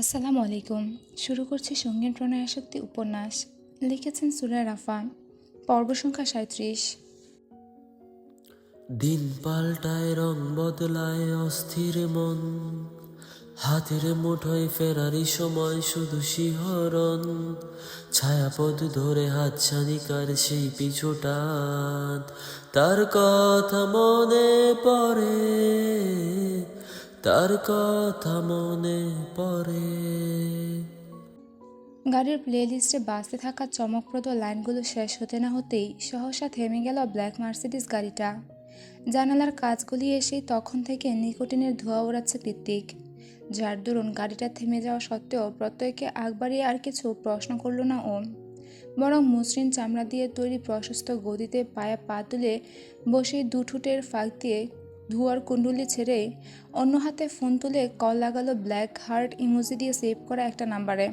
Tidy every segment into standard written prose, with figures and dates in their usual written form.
আসসালামু আলাইকুম। শুরু করছি সঙ্গীন প্রণয়াসক্তি উপন্যাস। লিখেছেন সুরা রাফা। পর্ব সংখ্যা ৩৭। দিন পাল্টায়, রং বদলায়, অস্থির মন হাতের মুঠোয় ফেরারি সময় শুধু শিহরণ। ছায়াপথ ধরে হাতছানিকার সেই পিছুটান, তার কথা মনে পড়ে, তার কথা মনে পড়ে। গাড়ির প্লেলিস্টে বাজতে থাকা চমকপ্রদ লাইনগুলো শেষ হতে না হতেই সহসা থেমে গেল ব্ল্যাক মার্সিডিজ গাড়িটা। জানালার কাঁচগুলি এসেই তখন থেকে নিকোটিনের ধোঁয়া ওড়াচ্ছে কৃত্তিক, যার দরুন গাড়িটা থেমে যাওয়া সত্ত্বেও প্রত্যয়কে আগ বাড়িয়ে আর কিছু প্রশ্ন করল না ও, বরং মসৃণ চামড়া দিয়ে তৈরি প্রশস্ত গদিতে পায়ে পা তুলে বসেই দুঠুটের ফাঁক দিয়ে ধোঁয়ার কুণ্ডুলি ছেড়ে অন্য হাতে ফোন তুলে কল লাগালো ব্ল্যাক হার্ট ইমোজি দিয়ে সেভ করা একটা নাম্বারে।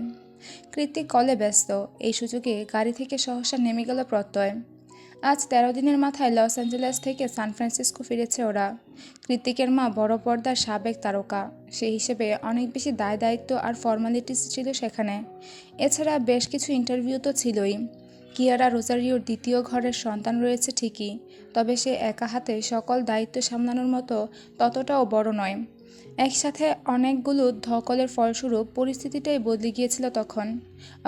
কৃত্তিক কলে ব্যস্ত। এই সুযোগে গাড়ি থেকে সহসা নেমে গেল প্রত্যয়। আজ ১৩ দিনের মাথায় লস অ্যাঞ্জেলেস থেকে সান ফ্রান্সিসকো ফিরেছে ওরা। কৃত্তিকের মা বড় পর্দার সাবেক তারকা, সেই হিসেবে অনেক বেশি দায় দায়িত্ব আর ফর্মালিটিস ছিল সেখানে। এছাড়া বেশ কিছু ইন্টারভিউ তো ছিলই। কিয়ারা রোজারিওর দ্বিতীয় ঘরের সন্তান রয়েছে ঠিকই, তবে সে একা হাতে সকল দায়িত্ব সামলানোর মতো ততটাও বড় নয়। একসাথে অনেকগুলো ধকলের ফলস্বরূপ পরিস্থিতিটাই বদলে গিয়েছিল তখন।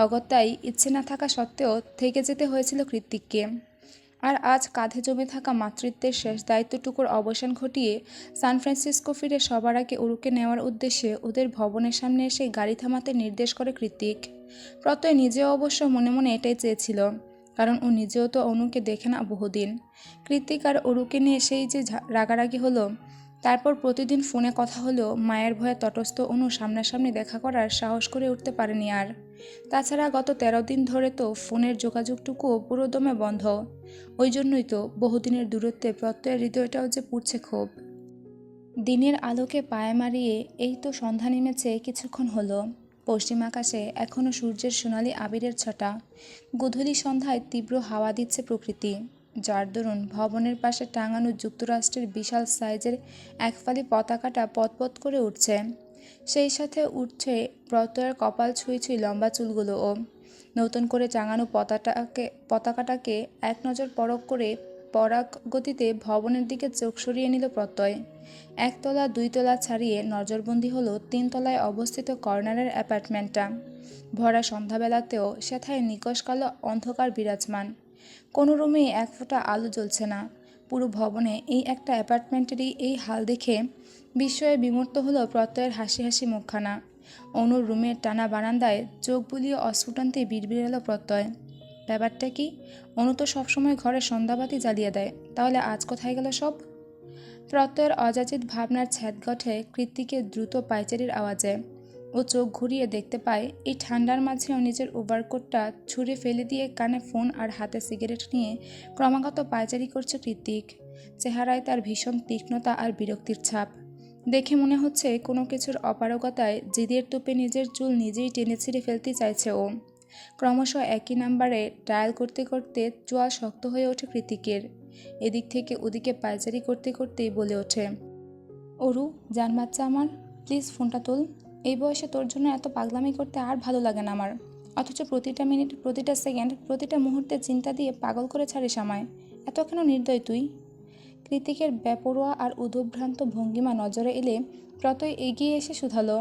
অগত্যাই ইচ্ছে না থাকা সত্ত্বেও থেকে যেতে হয়েছিল কৃত্তিককে। আর আজ কাঁধে জমে থাকা মাতৃত্বের শেষ দায়িত্বটুকুর অবসান ঘটিয়ে সান ফ্রান্সিসকো ফিরে সবার আগে উরুকে নেওয়ার উদ্দেশ্যে ওদের ভবনের সামনে এসে গাড়ি থামাতে নির্দেশ করে কৃত্তিক। প্রত্যয় নিজেও অবশ্য মনে মনে এটাই চেয়েছিল, কারণ ও নিজেও তো অনুকে দেখে না বহুদিন। কৃত্তিক আর অরুকে নিয়ে সেই যে রাগারাগি হলো, তারপর প্রতিদিন ফোনে কথা হলেও মায়ের ভয়ে তটস্থ অনু সামনাসামনি দেখা করার সাহস করে উঠতে পারেনি আর। তাছাড়া গত ১৩ দিন ধরে তো ফোনের যোগাযোগটুকুও পুরোদমে বন্ধ। ওই জন্যই তো বহুদিনের দূরত্বে প্রত্যয়ের হৃদয়টাও যে পুড়ছে ক্ষোভ। দিনের আলোকে পায়ে মারিয়ে এই তো সন্ধ্যা নেমেছে কিছুক্ষণ হলো। পশ্চিম আকাশে এখনও সূর্যের সোনালি আবিরের ছটা। গোধূলি সন্ধ্যায় তীব্র হাওয়া দিচ্ছে প্রকৃতি, যার দরুন ভবনের পাশে টাঙানো যুক্তরাষ্ট্রের বিশাল সাইজের একফালি পতাকাটা পতপত করে উঠছে। সেই সাথে উঠছে প্রত্যয়ের কপাল ছুঁই ছুঁই লম্বা চুলগুলোও। নতুন করে টাঙানো পতাকাটাকে এক নজর পরখ করে পরাগ গতিতে ভবনের দিকে চোখ সরিয়ে নিল প্রত্যয়। একতলা দুইতলা ছাড়িয়ে নজরবন্দি হলো ৩ তলায় অবস্থিত কর্নারের অ্যাপার্টমেন্টটা। ভরা সন্ধ্যাবেলাতেও সেথায় নিকষ কালো অন্ধকার বিরাজমান। কোনো রুমেই এক ফোঁটা আলো জ্বলছে না। পুরো ভবনে এই একটা অ্যাপার্টমেন্টেরই এই হাল দেখে বিস্ময়ে বিমূর্ত হলো প্রত্যয়ের হাসি হাসি মুখখানা। অনুর রুমের টানা বারান্দায় চোখ বুলিয়ে অস্ফুটান্তে বিড়বিড়ালো প্রত্যয়। ব্যাপারটা কি? অনু তো সবসময় ঘরে সন্ধ্যাবাতি জ্বালিয়ে দেয়, তাহলে আজ কোথায় গেল সব? প্রত্যয়ের অযাচিত ভাবনার ছ্যাদগঠে কৃত্তিকের দ্রুত পায়চারির আওয়াজে ও চোখ ঘুরিয়ে দেখতে পায় এই ঠান্ডার মাঝেও নিজের ওভারকোটটা ছুঁড়ে ফেলে দিয়ে কানে ফোন আর হাতে সিগারেট নিয়ে ক্রমাগত পায়চারি করছে কৃত্তিক। চেহারায় তার ভীষণ তীক্ষ্ণতা আর বিরক্তির ছাপ। দেখে মনে হচ্ছে কোনো কিছুর অপারগতায় জিদের তোপে নিজের চুল নিজেই টেনে ছিঁড়ে ফেলতে চাইছে ও। ক্রমশ একই নাম্বারে ডায়াল করতে করতে চোয়াল শক্ত হয়ে ওঠে কৃত্তিকের। এদিক থেকে ওদিকে পায়চারি করতে করতেই বলে ওঠে, অরু জান বাচ্চা আমার, প্লিজ ফোনটা তোল। এই বয়সে তোর জন্য এত পাগলামি করতে আর ভালো লাগে না আমার। অথচ প্রতিটা মিনিট, প্রতিটা সেকেন্ড, প্রতিটা মুহূর্তে চিন্তা দিয়ে পাগল করে ছাড়িস আমায়। এত কেন নির্দয় তুই? কৃতিকের বেপরোয়া আর উদ্ভ্রান্ত ভঙ্গিমা নজরে এলে প্রত্যয় এগিয়ে এসে শুধালো,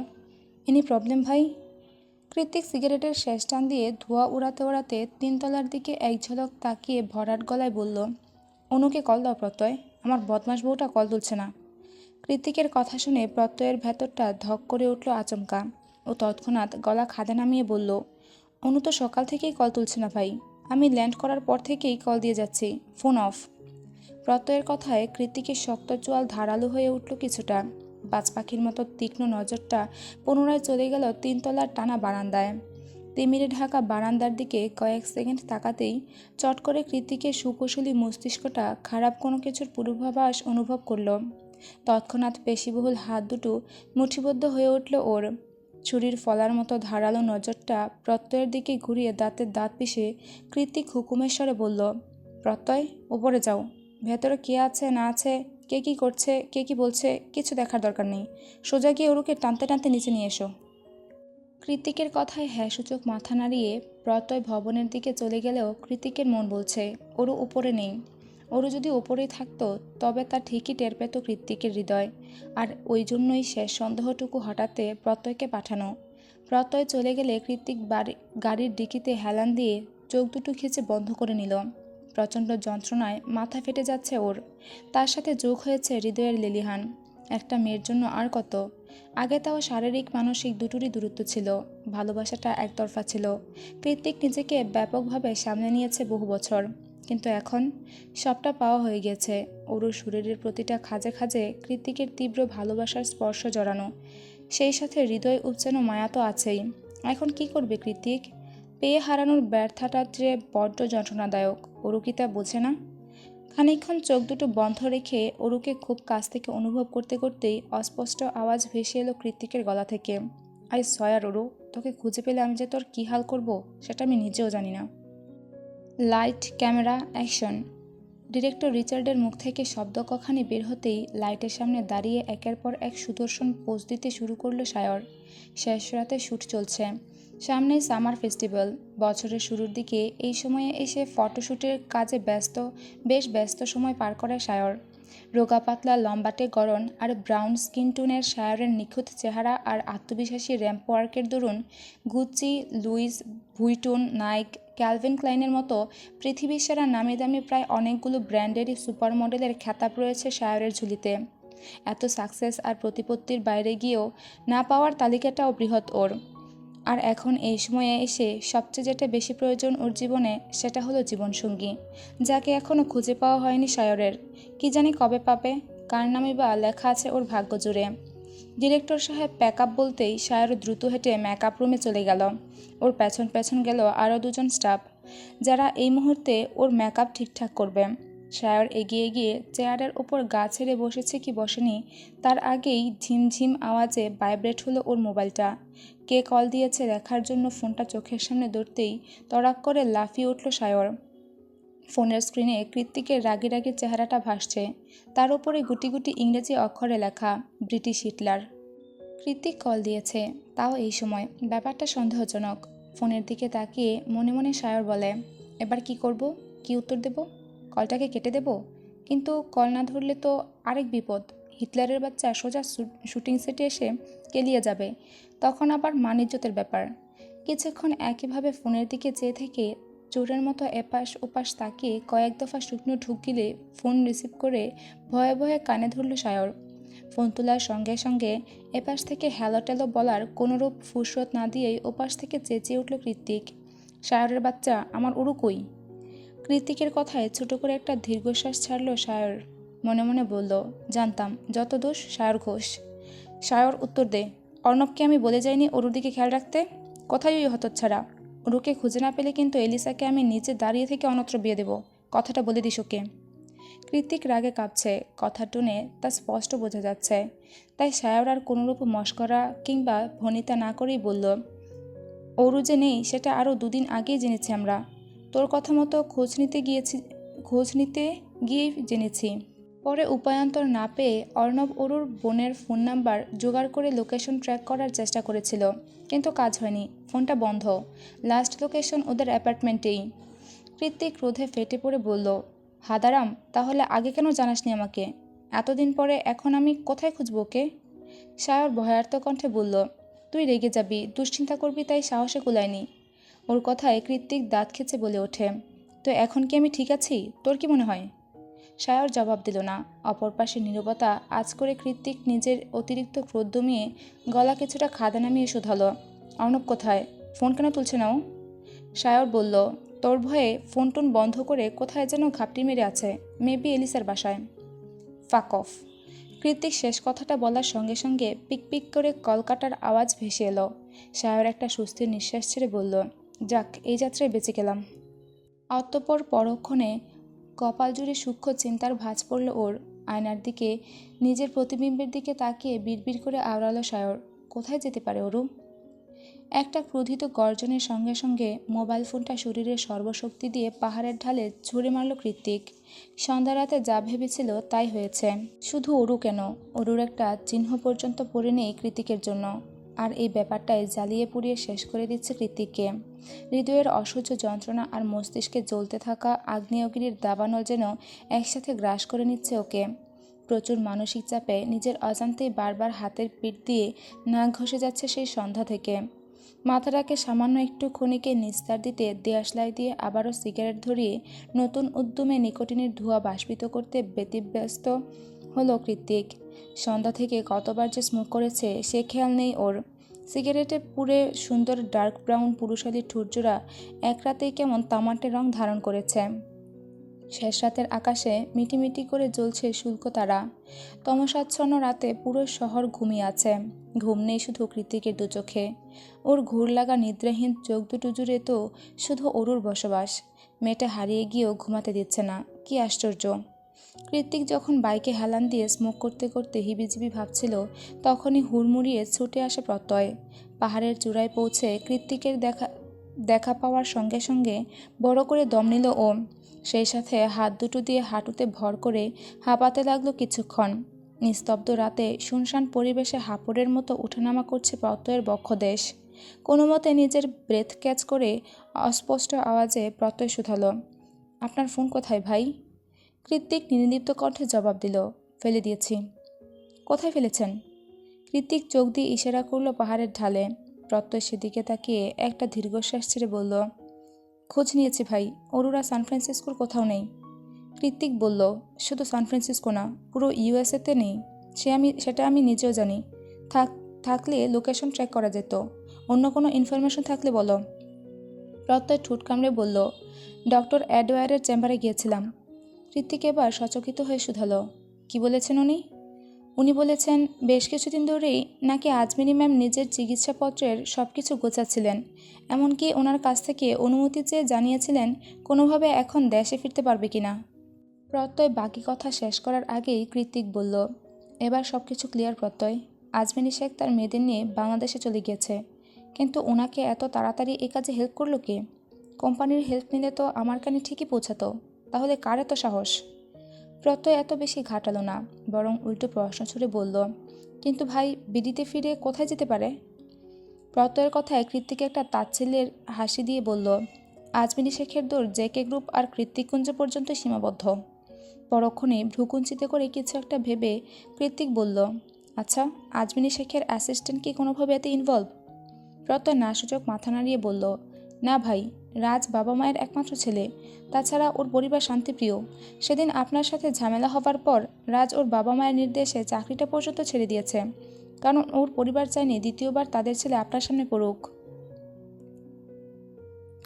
এনি প্রবলেম ভাই? কৃতিক সিগারেটের শেষ টান দিয়ে ধোঁয়া উড়াতে উড়াতে ৩ তলার দিকে এক ঝলক তাকিয়ে ভরাট গলায় বলল, অনুকে কল দাও প্রত্যয়, আমার বদমাস বউটা কল তুলছে না। কৃতিকের কথা শুনে প্রত্যয়ের ভেতরটা ধক করে উঠল আচমকা। ও তৎক্ষণাৎ গলা খাদে নামিয়ে বলল, অনু তো সকাল থেকেই কল তুলছে না ভাই। আমি ল্যান্ড করার পর থেকেই কল দিয়ে যাচ্ছি, ফোন অফ। প্রত্যয়ের কথায় কৃতিকের শক্ত চোয়াল ধারালো হয়ে উঠল কিছুটা। বাজ পাখির মতো তীক্ষ্ণ নজরটা পুনরায় চলে গেল ৩ তলার টানা বারান্দায়। তিমিরে ঢাকা বারান্দার দিকে কয়েক সেকেন্ড তাকাতেই চট করে কৃতিকের সুকৌশলী মস্তিষ্কটা খারাপ কোনো কিছুর পূর্বাভাস অনুভব করল। তৎক্ষণাৎ পেশিবহুল হাত দুটো মুঠিবদ্ধ হয়ে উঠল ওর। ছুরির ফলার মতো ধারালো নজরটা প্রত্যয়ের দিকে ঘুরিয়ে দাঁতের দাঁত পিষে কৃতিক হুকুমের স্বরে বলল, প্রত্যয় ওপরে যাও। ভেতরে কে আছে না আছে, কে কী করছে, কে কী বলছে, কিছু দেখার দরকার নেই। সোজা গিয়ে ওরুকে টানতে টানতে নিচে নিয়ে এসো। কৃতিকের কথায় হ্যাঁ সূচক মাথা নাড়িয়ে প্রত্যয় ভবনের দিকে চলে গেলেও কৃতিকের মন বলছে ওরও উপরে নেই। ওরও যদি ওপরেই থাকতো তবে তা ঠিকই টের পেত কৃতিকের হৃদয়। আর ওই জন্যই শেষ সন্দেহটুকু হঠাতে প্রত্যয়কে পাঠানো। প্রত্যয় চলে গেলে কৃতিক গাড়ির ডিকিতে হেলান দিয়ে চোখ দুটো খিচে বন্ধ করে নিল। প্রচণ্ড যন্ত্রণায় মাথা ফেটে যাচ্ছে ওর। তার সাথে যোগ হয়েছে হৃদয়ের লেলিহান। একটা মেয়ের জন্য আর কত। আগে তাও শারীরিক মানসিক দুটোরই দূরত্ব ছিল, ভালোবাসাটা একতরফা ছিল। কৃতিক নিজেকে ব্যাপকভাবে সামলে নিয়েছে বহু বছর, কিন্তু এখন সবটা পাওয়া হয়ে গেছে। ওর শরীরের প্রতিটা খাঁজে খাঁজে কৃতিকের তীব্র ভালোবাসার স্পর্শ জড়ানো, সেই সাথে হৃদয় উপচানো মায়া তো আছেই। এখন কি করবে কৃতিক? পেয়ে হারানোর ব্যর্থতা যে বড্ড যন্ত্রণাদায়ক, ওরু কি তা বোঝে না? খানিকক্ষণ চোখ দুটো বন্ধ রেখে অরুকে খুব কাছ থেকে অনুভব করতে করতেই অস্পষ্ট আওয়াজ ভেসে এলো কৃতিকের গলা থেকে, আই সয়ার অরু, তোকে খুঁজে পেলে আমি যে তোর কী হাল করব সেটা আমি নিজেও জানি না। Light, camera, action. ডিরেক্টর রিচার্ডের মুখ থেকে শব্দ কখানি বের হতেই লাইটের সামনে দাঁড়িয়ে একের পর এক সুদর্শন পোজ দিতে শুরু করলো সায়র। শেষ রাতে শ্যুট চলছে, সামনেই সামার ফেস্টিভ্যাল। বছরের শুরুর দিকে এই সময়ে এসে ফটোশ্যুটের কাজে বেশ ব্যস্ত সময় পার করে সায়র। রোগা পাতলা লম্বাটে গড়ন আর ব্রাউন স্কিন টোনের সায়রের নিখুঁত চেহারা আর আত্মবিশ্বাসী র্যাম্প ওয়ার্কের দরুন গুচি, লুইস ভুইটন, নাইক, ক্যালভিন ক্লাইনের মতো পৃথিবীর সেরা নামি দামি প্রায় অনেকগুলো ব্র্যান্ডেরই সুপার মডেলের খ্যাতাব রয়েছে সায়রের ঝুলিতে। এত সাকসেস আর প্রতিপত্তির বাইরে গিয়েও না পাওয়ার তালিকাটাও বৃহৎ ওর। আর এখন এই সময়ে এসে সবচেয়ে যেটা বেশি প্রয়োজন ওর জীবনে, সেটা হলো জীবনসঙ্গী, যাকে এখনও খুঁজে পাওয়া হয়নি সায়রের। কি জানি কবে পাবে, কার নামই বা লেখা আছে ওর ভাগ্য জুড়ে। ডিরেক্টর সাহেব প্যাক আপ বলতেই সায়র দ্রুত হেঁটে মেকআপ রুমে চলে গেল। ওর পেছন পেছন গেল আরও দুজন স্টাফ, যারা এই মুহূর্তে ওর মেকআপ ঠিকঠাক করবে। সায়র এগিয়ে গিয়ে চেয়ারের ওপর গা ছেড়ে বসেছে কি বসেনি তার আগেই ঝিমঝিম আওয়াজে ভাইব্রেট হলো ওর মোবাইলটা। কে কল দিয়েছে দেখার জন্য ফোনটা চোখের সামনে ধরতেই তড়াক করে লাফিয়ে উঠল সায়র। ফোনের স্ক্রিনে কৃত্তিকের রাগি রাগি চেহারাটা ভাসছে, তার উপরে গুটি গুটি ইংরেজি অক্ষরে লেখা ব্রিটিশ হিটলার। কৃত্তিক কল দিয়েছে, তাও এই সময়, ব্যাপারটা সন্দেহজনক। ফোনের দিকে তাকিয়ে মনে মনে সায়র বলে, এবার কি করব, কি উত্তর দেব? কলটাকে কেটে দেব? কিন্তু কল না ধরলে তো আরেক বিপদ, হিটলারের বাচ্চা সোজা শুটিং সেটে এসে কেলিয়ে যাবে, তখন আবার মান ইজ্জতের ব্যাপার। কিছুক্ষণ একইভাবে ফোনের দিকে চেয়ে থেকে চোরের মতো এপাশ ওপাশ তাকিয়ে কয়েক দফা শুকনো ঢুক গিলে ফোন রিসিভ করে ভয়ে ভয়ে কানে ধরল সায়র। ফোন তোলার সঙ্গে সঙ্গে এপাশ থেকে হ্যালো ট্যালো বলার কোনোরূপ ফুসরত না দিয়েই ওপাশ থেকে চেঁচিয়ে উঠল কৃত্তিক, সায়রের বাচ্চা, আমার উরু কই? কৃত্তিকের কথায় ছোট করে একটা দীর্ঘশ্বাস ছাড়ল সায়র। মনে মনে বলল, জানতাম, যত দোষ সায়র ঘোষ। সায়র, উত্তর দে। অর্ণবকে আমি বলে যাইনি ওরুর দিকে খেয়াল রাখতে? কোথায় ওই হতচ্ছাড়া? ওরুকে খুঁজে না পেলে কিন্তু এলিসাকে আমি নিচে দাঁড়িয়ে থেকে অন্যত্র বিয়ে দেব, কথাটা বলে দিস ওকে। কৃত্তিক রাগে কাঁপছে, কথা টুনে তা স্পষ্ট বোঝা যাচ্ছে। তাই সায়র আর কোনোরূপ মস্করা কিংবা ভনিতা না করেই বলল, ওরু যে নেই সেটা আরও দুদিন আগেই জেনেছি আমরা। তোর কথা মতো খোঁজ নিতে গিয়েই জেনেছি। পরে উপায়ান্তর না পেয়ে অর্ণব অরুর বোনের ফোন নাম্বার জোগাড় করে লোকেশন ট্র্যাক করার চেষ্টা করেছিল, কিন্তু কাজ হয়নি, ফোনটা বন্ধ। লাস্ট লোকেশন ওদের অ্যাপার্টমেন্টেই। কৃত্তিক ক্রোধে ফেটে পড়ে বলল, হাদারাম, তাহলে আগে কেন জানাসনি আমাকে? এতদিন পরে এখন আমি কোথায় খুঁজব ওকে? সায়র ভয়ার্ত কণ্ঠে বলল, তুই রেগে যাবি, দুশ্চিন্তা করবি, তাই সাহসে কুলায়নি। ওর কথায় কৃত্তিক দাঁত খেচে বলে ওঠে, তো এখন কি আমি ঠিক আছি, তোর কি মনে হয়? সায়র জবাব দিল না। অপর পাশে নীরবতা আজ করে কৃত্তিক নিজের অতিরিক্ত ক্রোধ দমিয়ে গলা কিছুটা খাদা নামিয়ে শুধাল, অর্ণব কোথায়? ফোন কেন তুলছে না ও? সায়র বলল, তোর ভয়ে ফোন টোন বন্ধ করে কোথায় যেন ঘাপটি মেরে আছে, মেবি এলিসার বাসায়। ফাক অফ। কৃত্তিক শেষ কথাটা বলার সঙ্গে সঙ্গে পিক পিক করে কলকাটার আওয়াজ ভেসে এলো। সায়র একটা স্বস্তির নিঃশ্বাস ছেড়ে বলল, যাক, এই যাত্রায় বেঁচে গেলাম। অতঃপর পরক্ষণে কপাল জুড়ে সূক্ষ্ম চিন্তার ভাঁজ পড়ল ওর। আয়নার দিকে নিজের প্রতিবিম্বের দিকে তাকিয়ে বিড়বিড় করে আওড়ালো সায়র, কোথায় যেতে পারে অরু? একটা ক্রোধিত গর্জনের সঙ্গে সঙ্গে মোবাইল ফোনটা শরীরের সর্বশক্তি দিয়ে পাহাড়ের ঢালে ছুঁড়ে মারল কৃত্তিক। সন্ধ্যা রাতে যা ভেবেছিল তাই হয়েছে। শুধু অরু কেন, অরুর একটা চিহ্ন পর্যন্ত পড়ে নেই কৃত্তিকের জন্য। আর এই ব্যাপারটাই জ্বালিয়ে পুড়িয়ে শেষ করে দিচ্ছে কৃতিককে। হৃদয়ের অসহ্য যন্ত্রণা আর মস্তিষ্কে জ্বলতে থাকা আগ্নেয়গিরির দাবানল যেন একসাথে গ্রাস করে নিচ্ছে ওকে। প্রচুর মানসিক চাপে নিজের অজান্তেই বারবার হাতের পিঠ দিয়ে নাক ঘষে যাচ্ছে সেই সন্ধ্যা থেকে। মাথাটাকে সামান্য একটু ক্ষণিকে নিস্তার দিতে দেয়াশলাই দিয়ে আবারও সিগারেট ধরিয়ে নতুন উদ্যমে নিকোটিনের ধোঁয়া বাষ্পিত করতে ব্যতিব্যস্ত হলো কৃতিক। সন্ধ্যা থেকে কতবার যে স্মোক করেছে সে খেয়াল নেই ওর। সিগারেটে পুড়ে সুন্দর ডার্ক ব্রাউন পুরুষালী ঠোঁটজোড়া এক রাতেই কেমন তামাটে রং ধারণ করেছে। শেষ রাতের আকাশে মিটিমিটি করে জ্বলছে শুল্ক তারা। তমসাচ্ছন্ন রাতে পুরো শহর ঘুমিয়ে আছে। ঘুম নেই শুধু কৃতিকের দু চোখে। ওর ঘুর লাগা নিদ্রাহীন চোখ দুটো জুড়ে তো শুধু অরুর বসবাস। মেয়েটা হারিয়ে গিয়েও ঘুমাতে দিচ্ছে না, কি আশ্চর্য। কৃতিক যখন বাইকে হেলান দিয়ে স্মোক করতে করতে হিবিজিবি ভাবছিল, তখনই হুড়মুড়িয়ে ছুটে আসে প্রত্যয়। পাহাড়ের চূড়ায় পৌঁছে কৃতিকের দেখা পাওয়ার সঙ্গে সঙ্গে বড় করে দম নিল ও। সেই সাথে হাত দুটো দিয়ে হাঁটুতে ভর করে হাঁপাতে লাগলো কিছুক্ষণ। নিস্তব্ধ রাতে শুনশান পরিবেশে হাঁপড়ের মতো উঠানামা করছে প্রত্যয়ের বক্ষদেশ। কোনো মতে নিজের ব্রেথ ক্যাচ করে অস্পষ্ট আওয়াজে প্রত্যয় শুধালো, আপনার ফোন কোথায় ভাই? কৃতিক নির্লিপ্ত কণ্ঠে জবাব দিল, ফেলে দিয়েছি। কোথায় ফেলেছেন? কৃতিক চোখ দিয়ে ইশারা করলো পাহাড়ের ঢালে। প্রত্যয় সেদিকে তাকিয়ে একটা দীর্ঘশ্বাস ছেড়ে বলল, খোঁজ নিয়েছি ভাই, অরুরা সান ফ্রান্সিসকোর কোথাও নেই। কৃতিক বলল, শুধু সান ফ্রান্সিসকো না, পুরো ইউএসএতে নেই। সেটা আমি নিজেও জানি। থাকলে লোকেশন ট্র্যাক করা যেত। অন্য কোনো ইনফরমেশন থাকলে বলো। প্রত্যয় ঠোঁট কামড়ে বলল, ডক্টর অ্যাডওয়ারের চেম্বারে গিয়েছিলাম। কৃতিক এবার সচকিত হয়ে শুধালো, কি বলেছেন উনি? উনি বলেছেন বেশ কিছুদিন ধরেই নাকি আজমিনী ম্যাম নিজের চিকিৎসাপত্রের সব কিছু গোছাচ্ছিলেন। এমনকি ওনার কাছ থেকে অনুমতি চেয়ে জানিয়েছিলেন কোনোভাবে এখন দেশে ফিরতে পারবে কিনা। প্রত্যয় বাকি কথা শেষ করার আগেই কৃতিক বলল, এবার সব কিছু ক্লিয়ার প্রত্যয়। আজমিনী শেখ তার মেয়েদের নিয়ে বাংলাদেশে চলে গিয়েছে। কিন্তু ওনাকে এত তাড়াতাড়ি এ কাজে হেল্প করলো কে? কোম্পানির হেল্প নিলে তো আমার কানে ঠিকই পৌঁছাতো। তাহলে কার এত সাহস? প্রত্যয় এত বেশি ঘাটালো না, বরং উল্টো প্রশ্ন ছুড়ে বলল, কিন্তু ভাই বিডিতে ফিরে কোথায় যেতে পারে? প্রত্যয়ের কথায় কৃতিক একটা তাচ্ছিল্যের হাসি দিয়ে বলল, আজমিনী শেখের দৌড় জেকে গ্রুপ আর কৃত্তিককুঞ্জ পর্যন্ত সীমাবদ্ধ। পরক্ষণে ভ্রুকুঞ্চিত করে কিছু একটা ভেবে কৃতিক বলল, আচ্ছা, আজমিনী শেখের অ্যাসিস্ট্যান্ট কি কোনোভাবে এতে ইনভলভ? প্রত্যয় নাসূচক মাথা নাড়িয়ে বলল, না ভাই, রাজ বাবা মায়ের একমাত্র ছেলে। তাছাড়া ওর পরিবার শান্তিপ্রিয়। সেদিন আপনার সাথে ঝামেলা হবার পর রাজ ওর বাবা মায়ের নির্দেশে চাকরিটা পর্যন্ত ছেড়ে দিয়েছে, কারণ ওর পরিবার চায়নি দ্বিতীয়বার তাদের ছেলে আপনার সামনে পড়ুক।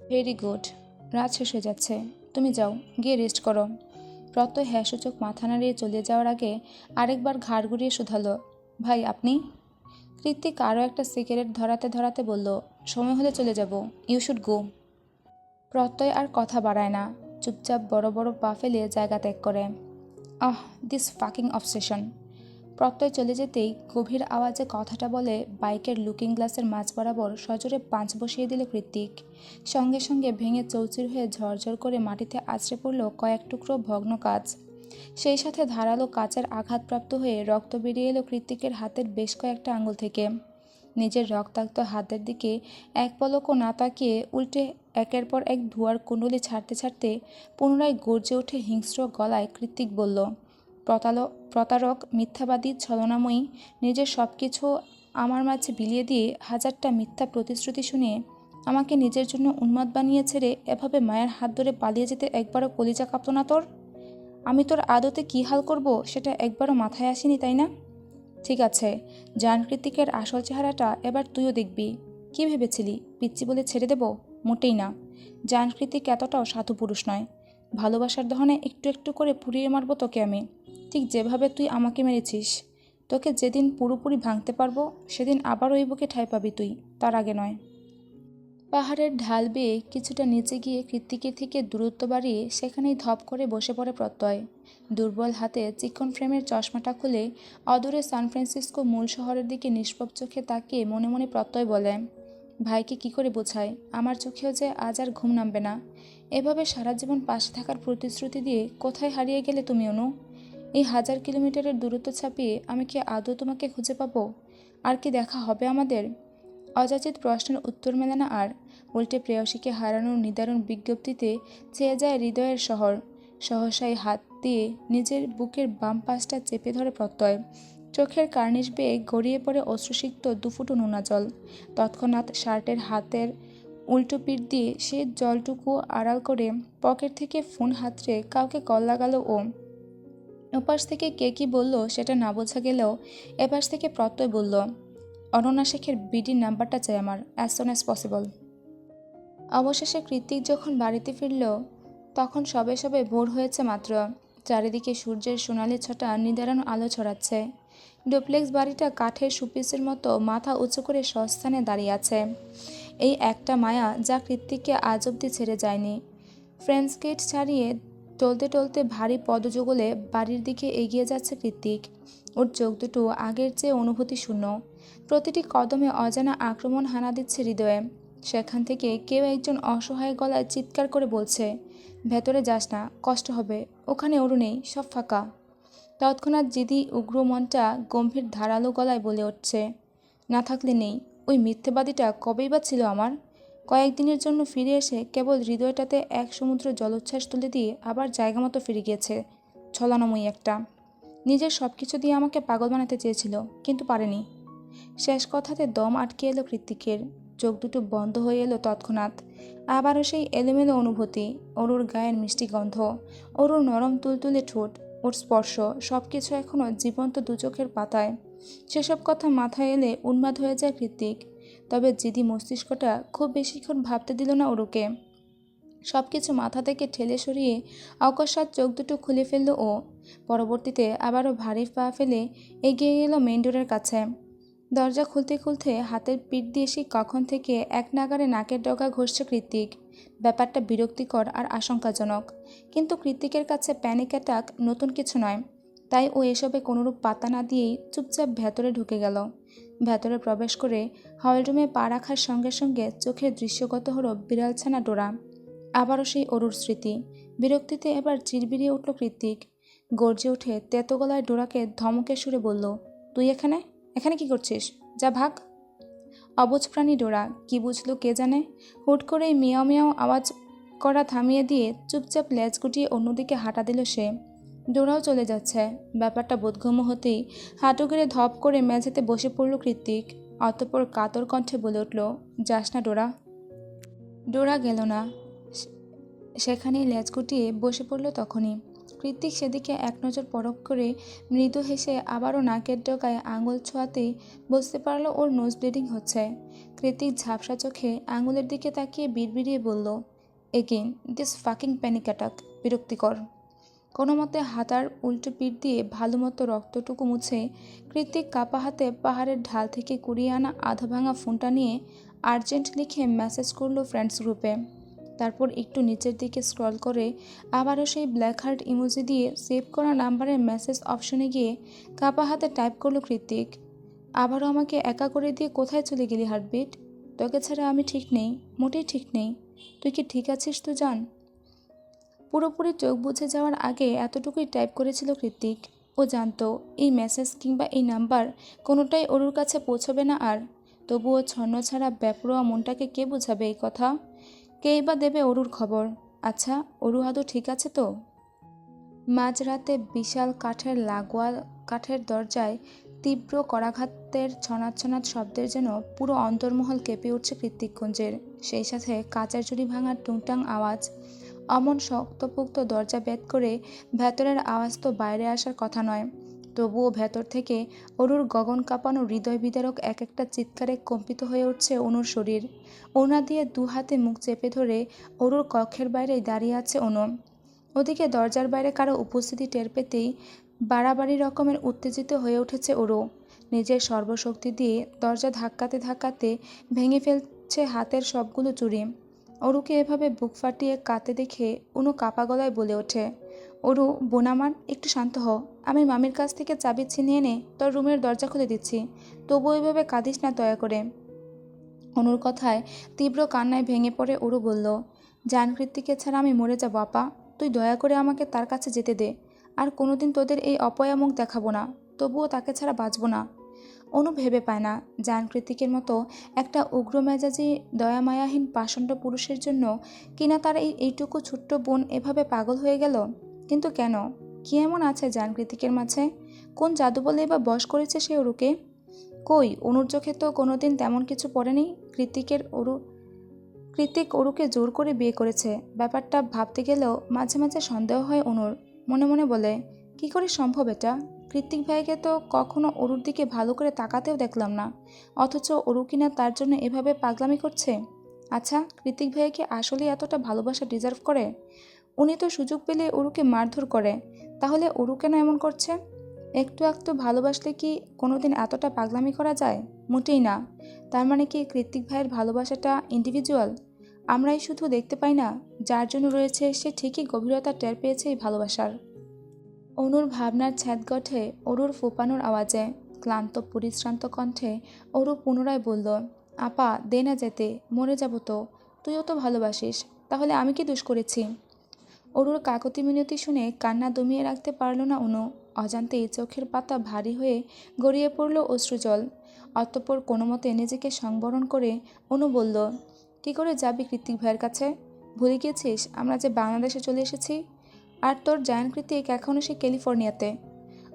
Very good. রাত শেষ হয়ে যাচ্ছে, তুমি যাও, গিয়ে রেস্ট করো। প্রত্যয় হ্যাসূচক মাথা নাড়িয়ে চলে যাওয়ার আগে আরেকবার ঘাড় ঘুরিয়ে শুধালো, ভাই আপনি? কৃতিক আরও একটা সিগারেট ধরাতে ধরাতে বলল, সময় হলে চলে যাব, ইউ শুড গো। প্রত্যয় আর কথা বাড়ায় না, চুপচাপ বড় বড় পা ফেলে জায়গা ত্যাগ করে। আহ, দিস ফাকিং অবসেশন। প্রত্যয় চলে যেতেই গভীর আওয়াজে কথাটা বলে বাইকের লুকিং গ্লাসের মাঝ বরাবর সজোরে পাঁচ বসিয়ে দিল কৃতিক। সঙ্গে সঙ্গে ভেঙে চৌচির হয়ে ঝরঝর করে মাটিতে আছড়ে পড়ল কয়েক টুকরো ভগ্ন কাঁচ। সেই সাথে ধারালো কাচের আঘাতপ্রাপ্ত হয়ে রক্ত বেরিয়ে এলো কৃতিকের হাতের বেশ কয়েকটা আঙুল থেকে। নিজের রক্তাক্ত হাতের দিকে এক পলকও না তাকিয়ে উল্টে একের পর এক ধোঁয়ার কুণ্ডলি ছাড়তে ছাড়তে পুনরায় গর্জে ওঠে হিংস্র গলায় কৃতিক বলল, প্রতারক, মিথ্যাবাদী, ছলনাময়ী, নিজের সব কিছু আমার মাঝে বিলিয়ে দিয়ে হাজারটা মিথ্যা প্রতিশ্রুতি শুনিয়ে আমাকে নিজের জন্য উন্মাদ বানিয়ে ছেড়ে এভাবে মায়ের হাত ধরে পালিয়ে যেতে একবারও কলিজা কাঁপত না তোর? আমি তোর আদতে কী হাল করব সেটা একবারও মাথায় আসেনি, তাই না? ঠিক আছে, জান কৃতিকের আসল চেহারাটা এবার তুইও দেখবি। কি ভেবেছিলি পিচ্চি বলে ছেড়ে দেব? মোটেই না। জান কৃতিক এতটাও সাধু পুরুষ নয়। ভালোবাসার দহনে একটু একটু করে পুড়িয়ে মারবো তোকে আমি, ঠিক যেভাবে তুই আমাকে মেরেছিস। তোকে যেদিন পুরোপুরি ভাঙতে পারবো সেদিন আবার ওই বুকে ঠাঁই পাবি তুই, তার আগে নয়। পাহাড়ের ঢাল বেয়ে কিছুটা নিচে গিয়ে কৃত্তিকের থেকে দূরত্ব বাড়িয়ে সেখানেই ধপ করে বসে পড়ে প্রত্যয়। দুর্বল হাতে চিকন ফ্রেমের চশমাটা খুলে অদূরে সান ফ্রান্সিসকো মূল শহরের দিকে নিষ্পাপ চোখে তাকিয়ে মনে মনে প্রত্যয় বলে, ভাইকে কি করে বোঝায় আমার চোখেও যে আজ আর ঘুম নামবে না। এভাবে সারা জীবন পাশে থাকার প্রতিশ্রুতি দিয়ে কোথায় হারিয়ে গেলে তুমি অনু? এই 1000 কিলোমিটারের দূরত্ব ছাপিয়ে আমি কি আদৌ তোমাকে খুঁজে পাবো? আর কি দেখা হবে আমাদের? অযাচিত প্রশ্নের উত্তর মেলে না আর। উল্টে প্রেয়সীকে হারানোর নিদারুণ বিজ্ঞপ্তিতে চেয়ে যায় হৃদয়ের শহর। সহসাই হাত দিয়ে নিজের বুকের বাম পাশটা চেপে ধরে প্রত্যয়। চোখের কার্নিশ বেয়ে গড়িয়ে পড়ে অশ্রুসিক্ত দুফুটো নোনা জল। তৎক্ষণাৎ শার্টের হাতের উল্টো পিঠ দিয়ে সে জলটুকু আড়াল করে পকেট থেকে ফোন হাতড়ে কাউকে কল লাগালো ও। ওপাশ থেকে কে কি বলল সেটা না বোঝা গেলেও এপাশ থেকে প্রত্যয় বলল, অনন্যা শেখের বিডির নাম্বারটা চাই আমার, অ্যাজ সুন অ্যাজ পসিবল। অবশেষে কৃত্তিক যখন বাড়িতে ফিরল তখন সবে সবে ভোর হয়েছে মাত্র। চারিদিকে সূর্যের সোনালি ছটা নিদারুণ আলো ছড়াচ্ছে। ডুপ্লেক্স বাড়িটা কাঠের সুপিসের মতো মাথা উঁচু করে সস্থানে দাঁড়িয়ে আছে। এই একটা মায়া যা কৃত্তিককে আজ অব্দি ছেড়ে যায়নি। ফ্রেন্ডস গেট ছাড়িয়ে টলতে টলতে ভারী পদযুগলে বাড়ির দিকে এগিয়ে যাচ্ছে কৃত্তিক। ওর চোখ দুটো আগের চেয়ে অনুভূতি শূন্য। প্রতিটি কদমে অজানা আক্রমণ হানা দিচ্ছে হৃদয়ে। সেখান থেকে কেউ একজন অসহায় গলায় চিৎকার করে বলছে, ভেতরে যাস না, কষ্ট হবে, ওখানে ওরু নেই, সব ফাঁকা। তৎক্ষণাৎ জিদি উগ্র মনটা গম্ভীর ধারালো গলায় বলে উঠছে, না থাকলে নেই, ওই মিথ্যেবাদীটা কবেই বা ছিল আমার। কয়েকদিনের জন্য ফিরে এসে কেবল হৃদয়টাতে এক সমুদ্র জলোচ্ছ্বাস তুলে দিয়ে আবার জায়গা মতো ফিরে গিয়েছে। ছলনাময়ী একটা। নিজের সব কিছু দিয়ে আমাকে পাগল বানাতে চেয়েছিল, কিন্তু পারেনি। শেষ কথাতে দম আটকে এলো কৃত্তিকের। চোখ দুটো বন্ধ হয়ে এলো তৎক্ষণাৎ। আবারও সেই এলোমেলো অনুভূতি, অরুর গায়ের মিষ্টি গন্ধ, অরুর নরম তুলতুলে ঠোঁট, ওর স্পর্শ, সব কিছু এখনও জীবন্ত দু চোখের পাতায়। সেসব কথা মাথায় এলে উন্মাদ হয়ে যায় কৃত্তিক। তবে জিদি মস্তিষ্কটা খুব বেশিক্ষণ ভাবতে দিল না অরুকে। সব কিছু মাথা থেকে ঠেলে সরিয়ে অকস্মাৎ চোখ দুটো খুলে ফেলল ও। পরবর্তীতে আবারও ভারী পা ফেলে এগিয়ে গেল মেইন ডোরের কাছে। দরজা খুলতে খুলতে হাতের পিঠ দিয়ে সে কখন থেকে এক নাগাড়ে নাকের ডগা ঘষছে কৃত্তিক। ব্যাপারটা বিরক্তিকর আর আশঙ্কাজনক, কিন্তু কৃত্তিকের কাছে প্যানিক অ্যাটাক নতুন কিছু নয়। তাই ও এসবে কোনোরূপ পাত্তা না দিয়েই চুপচাপ ভেতরে ঢুকে গেল। ভেতরে প্রবেশ করে হলরুমে পা রাখার সঙ্গে সঙ্গে চোখের দৃশ্যগত হলো বিড়ালছানা ডোরা। আবারও সেই অরুর স্মৃতি। বিরক্তিতে এবার চিরবিরিয়ে উঠল কৃত্তিক। গর্জে উঠে তেতো গলায় ডোরাকে ধমকে সুরে বলল, তুই এখানে এখানে কি করছিস? যা ভাগ। অবুঝ প্রাণী ডোরা কি বুঝলো কে জানে, হুট করেই মিয়াও মিয়াও আওয়াজ করা থামিয়ে দিয়ে চুপচাপ লেজ গুটিয়ে অন্যদিকে হাঁটা দিল সে। ডোরাও চলে যাচ্ছে। ব্যাপারটা বোধগম্য হতেই হাঁটু গেড়ে ধপ করে মেঝেতে বসে পড়ল কৃত্তিক। অতঃপর কাতর কণ্ঠে বলে উঠল, যাস না ডোরা। ডোরা গেল না, সেখানেই লেজ গুটিয়ে বসে পড়ল তখনই। কৃত্তিক সেদিকে এক নজর পরখ করে মৃদু হেসে আবারও নাকের ডগায় আঙুল ছোঁয়াতেই বুঝতে পারল ওর নোজ ব্লিডিং হচ্ছে। কৃত্তিক ঝাপসা চোখে আঙুলের দিকে তাকিয়ে বিড়বিড়িয়ে বলল, again this fucking panic attack, বিরক্তিকর। কোনো মতে হাতার উল্টো পিঠ দিয়ে ভালো মতো রক্তটুকু মুছে কৃত্তিক কাপা হাতে পাহাড়ের ঢাল থেকে কুড়িয়ে আনা আধা ভাঙা ফোনটা নিয়ে আর্জেন্ট লিখে মেসেজ করলো ফ্রেন্ডস গ্রুপে। তারপর একটু নিচের দিকে স্ক্রল করে আবারও সেই ব্ল্যাক হার্ট ইমোজি দিয়ে সেভ করা নাম্বারের মেসেজ অপশনে গিয়ে কাপা হাতে টাইপ করলো কৃত্তিক, আবারও আমাকে একা করে দিয়ে কোথায় চলে গেলি হার্টবিট? তোকে ছাড়া আমি ঠিক নেই, মোটেই ঠিক নেই। তুই কি ঠিক আছিস তো জান? পুরোপুরি চোখ বুঝে যাওয়ার আগে এতটুকুই টাইপ করেছিল কৃত্তিক। ও জানতো এই মেসেজ কিংবা এই নাম্বার কোনোটাই অরুর কাছে পৌঁছবে না আর। তবুও ছন্ন ছাড়া বেপরোয়া মনটাকে কে বোঝাবে এই কথা? কেই বা দেবে অরুর খবর? আচ্ছা, অরু আদৌ ঠিক আছে তো? মাঝরাতে বিশাল কাঠের লাগোয়া কাঠের দরজায় তীব্র করাঘাতের ছনাৎ শব্দের যেন পুরো অন্তর্মহল কেঁপে উঠছে কৃত্তিককুঞ্জের। সেই সাথে কাঁচের চুড়ি ভাঙার টুংটাং আওয়াজ। অমন শক্তপোক্ত দরজা ভেদ করে ভেতরের আওয়াজ তো বাইরে আসার কথা নয়। তবুও ভেতর থেকে অরুর গগন কাঁপানো হৃদয় বিদারক এক একটা চিৎকারে কম্পিত হয়ে উঠছে অনুর শরীর। ওনা দিয়ে দু হাতে মুখ চেপে ধরে অরুর কক্ষের বাইরেই দাঁড়িয়ে আছে অনু। ওদিকে দরজার বাইরে কারো উপস্থিতি টের পেতেই বাড়াবাড়ি রকমের উত্তেজিত হয়ে উঠেছে ওরও। নিজের সর্বশক্তি দিয়ে দরজা ধাক্কাতে ধাক্কাতে ভেঙে ফেলছে হাতের সবগুলো চুড়ি। অরুকে এভাবে বুক ফাটিয়ে কাঁদতে দেখে অনু কাপা গলায় বলে ওঠে, অরু বোন আমার, একটু শান্ত হ। আমি মামির কাছ থেকে চাবি ছিনিয়ে এনে তোর রুমের দরজা খুলে দিচ্ছি, তবু ওইভাবে কাঁদিস না দয়া করে। অনুর কথায় তীব্র কান্নায় ভেঙে পড়ে অরু বলল, জান কৃত্তিকে ছাড়া আমি মরে যাব আপা, তুই দয়া করে আমাকে তার কাছে যেতে দে। আর কোনোদিন তোদের এই অপয়া মুখ দেখাবো না, তবুও তাকে ছাড়া বাঁচব না। অনু ভেবে পায় না জান কৃতিকের মতো একটা উগ্র মেজাজি দয়ামায়াহীন পাষণ্ড পুরুষের জন্য কিনা তার এইটুকু ছোট্ট বোন এভাবে পাগল হয়ে গেল। কিন্তু কেন? কি এমন আছে জান কৃতিকের মাঝে? কোন জাদু বলে বা বশ করেছে সে অরুকে? কই, অনুর চোখে তো কোনোদিন তেমন কিছু পড়েনি। কৃতিক অরুকে জোর করে বিয়ে করেছে ব্যাপারটা ভাবতে গেলেও মাঝে মাঝে সন্দেহ হয় অনুর। মনে মনে বলে, কি করে সম্ভব এটা? কৃতিক ভাইকে তো কখনো অরুর দিকে ভালো করে তাকাতেও দেখলাম না, অথচ অরু কিনা তার জন্য এভাবে পাগলামি করছে। আচ্ছা, কৃতিক ভাইকে আসলে এতটা ভালোবাসা ডিজার্ভ করে? উনি তো সুযোগ পেলে অরুকে মারধর করে, তাহলে অরু কেন এমন করছে? একটু একটু ভালোবাসলে কি কোনোদিন এতটা পাগলামি করা যায়? মোটেই না। তার মানে কি কৃতিক ভাইয়ের ভালোবাসাটা ইন্ডিভিজুয়াল? আমরাই শুধু দেখতে পাই না, যার জন্য রয়েছে সে ঠিকই গভীরতা টের পেয়েছে এই ভালোবাসার। অনুর ভাবনার ছ্যাদ গঠে অরুর ফোপানোর আওয়াজে। ক্লান্ত পরিশ্রান্ত কণ্ঠে অরু পুনরায় বলল, আপা দে না যেতে, মরে যাব তো। তুইও তো ভালোবাসিস, তাহলে আমি কি দোষ করেছি? অরুর কাকতি মিনতি শুনে কান্না দমিয়ে রাখতে পারল না অনু। অজান্তেই চোখের পাতা ভারী হয়ে গড়িয়ে পড়ল অশ্রুজল। অতঃপর কোনো মতে নিজেকে সংবরণ করে অনু বলল, কী করে যাবি কৃতিক ভাইয়ের কাছে? ভুলে গিয়েছিস আমরা যে বাংলাদেশে চলে এসেছি? আর তোর জায়ান কৃতিক এখনও সে ক্যালিফোর্নিয়াতে।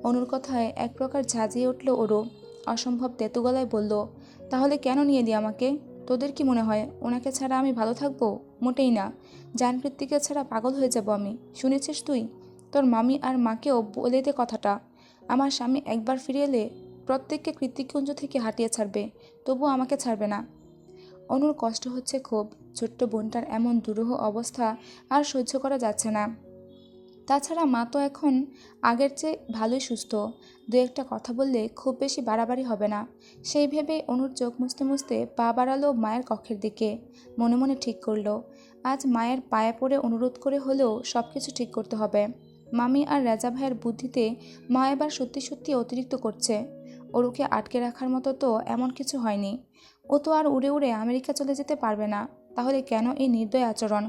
অনুর কথায় এক প্রকার ঝাঁঝিয়ে উঠল ওরও। অসম্ভব তেতু গলায় বলল, তাহলে কেন নিয়ে এলি আমাকে? তোদের কি মনে হয় ওনাকে ছাড়া আমি ভালো থাকবো? মোটেই না। জায়ান কৃতিকে ছাড়া পাগল হয়ে যাব আমি। শুনেছিস তুই? তোর মামি আর মাকেও বলে দে কথাটা। আমার স্বামী একবার ফিরে এলে প্রত্যেককে কৃতিকুঞ্জ থেকে হাঁটিয়ে ছাড়বে, তবুও আমাকে ছাড়বে না। অনুর কষ্ট হচ্ছে খুব। ছোট্ট বোনটার এমন দুরূহ অবস্থা আর সহ্য করা যাচ্ছে না। তাছাড়া মা তো এখন আগের চেয়ে ভালোই সুস্থ। দু একটা কথা বললে খুব বেশি বাড়াবাড়ি হবে না। সেই ভেবেই অনুর চোখ মুছতে মুছতে পা বাড়ালো মায়ের কক্ষের দিকে। মনে মনে ঠিক করলো, আজ মায়ের পায়ে পড়ে অনুরোধ করে হলেও সব কিছু ঠিক করতে হবে। মামি আর রাজা ভাইয়ের বুদ্ধিতে মা এবার সত্যি সত্যি অতিরিক্ত করছে। অরুকে আটকে রাখার মতো তো এমন কিছু হয়নি। ও তো আর উড়ে উড়ে আমেরিকা চলে যেতে পারবে না, তাহলে কেন এই নির্দয় আচরণ?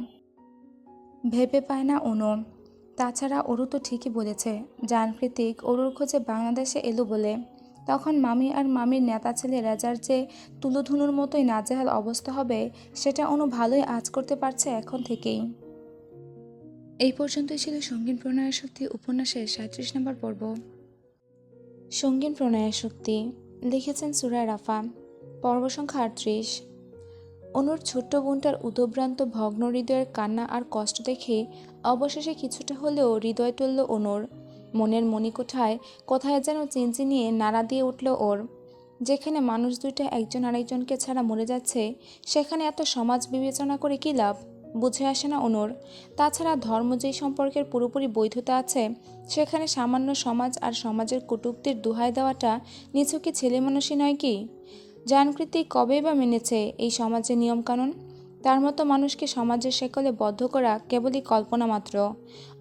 ভেবে পায় না অনু। তাছাড়া অরু তো ঠিকই বলেছে, জান কৃতিক অরুর খোঁজে বাংলাদেশে এলো বলে। তখন মামি আর মামির নেতা ছেলে রাজার যে তুলোধুনুর মতোই নাজেহাল অবস্থা হবে, সেটা অনু ভালোই আঁচ করতে পারছে এখন থেকেই। এই পর্যন্তই ছিল সঙ্গীন প্রণয়ের শক্তি উপন্যাসের 37 নম্বর পর্ব। সঙ্গীন প্রণয়ের শক্তি লিখেছেন সুরা রাফা, পর্ব সংখ্যা 38। অনুর ছোট্ট বোনটার উদভ্রান্ত ভগ্ন হৃদয়ের কান্না আর কষ্ট দেখে অবশেষে কিছুটা হলেও হৃদয় টলল অনুর। মনের মণিকোঠায় কোথায় যেন চিনচিনিয়ে নাড়া দিয়ে উঠল ওর। যেখানে মানুষ দুইটা একজন আরেকজনকে ছাড়া মরে যাচ্ছে, সেখানে এত সমাজ বিবেচনা করে কী লাভ? বুঝে আসে না অনুর। তাছাড়া ধর্ম যেই সম্পর্কের পুরোপুরি বৈধতা আছে, সেখানে সামান্য সমাজ আর সমাজের কটূক্তির দোহাই দেওয়াটা নিছকই ছেলে মানুষই নয় কি? জানকৃতি কবেই বা মেনেছে এই সমাজের নিয়মকানুন? তার মতো মানুষকে সমাজের শেকলে বদ্ধ করা কেবলই কল্পনা মাত্র।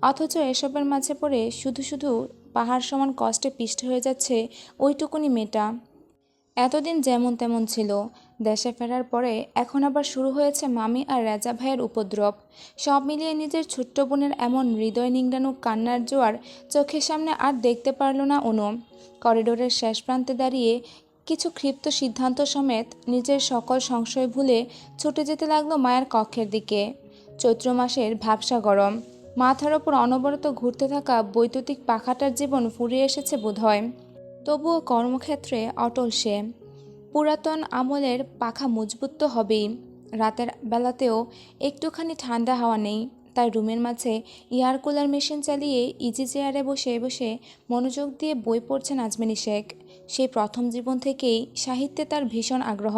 অথচ এসবের মাঝে পড়ে শুধু শুধু পাহাড় সমান কষ্টে পিষ্ট হয়ে যাচ্ছে ওইটুকুনি মেয়েটা। এতদিন যেমন তেমন ছিল, দেশে ফেরার পরে এখন আবার শুরু হয়েছে মামি আর রাজা ভাইয়ের উপদ্রব। সব মিলিয়ে নিজের ছোট্ট বোনের এমন হৃদয় নিংড়ানো কান্নার জোয়ার চোখের সামনে আর দেখতে পারল না অনু। করিডোরের শেষ প্রান্তে দাঁড়িয়ে কিছু ক্ষিপ্ত সিদ্ধান্ত সমেত নিজের সকল সংশয় ভুলে ছুটে যেতে লাগলো মায়ের কক্ষের দিকে। চৈত্র মাসের ভ্যাপসা গরম, মাথার ওপর অনবরত ঘুরতে থাকা বৈদ্যুতিক পাখাটার জীবন ফুরিয়ে এসেছে বোধহয়। তবুও কর্মক্ষেত্রে অটল সে। পুরাতন আমলের পাখা মজবুত তো হবেই। রাতের বেলাতেও একটুখানি ঠান্ডা হাওয়া নেই, তাই রুমের মাঝে এয়ার কুলার মেশিন চালিয়ে ইজি চেয়ারে বসে বসে মনোযোগ দিয়ে বই পড়ছেন আজমেরী শেখ। সেই প্রথম জীবন থেকেই সাহিত্যে তার ভীষণ আগ্রহ।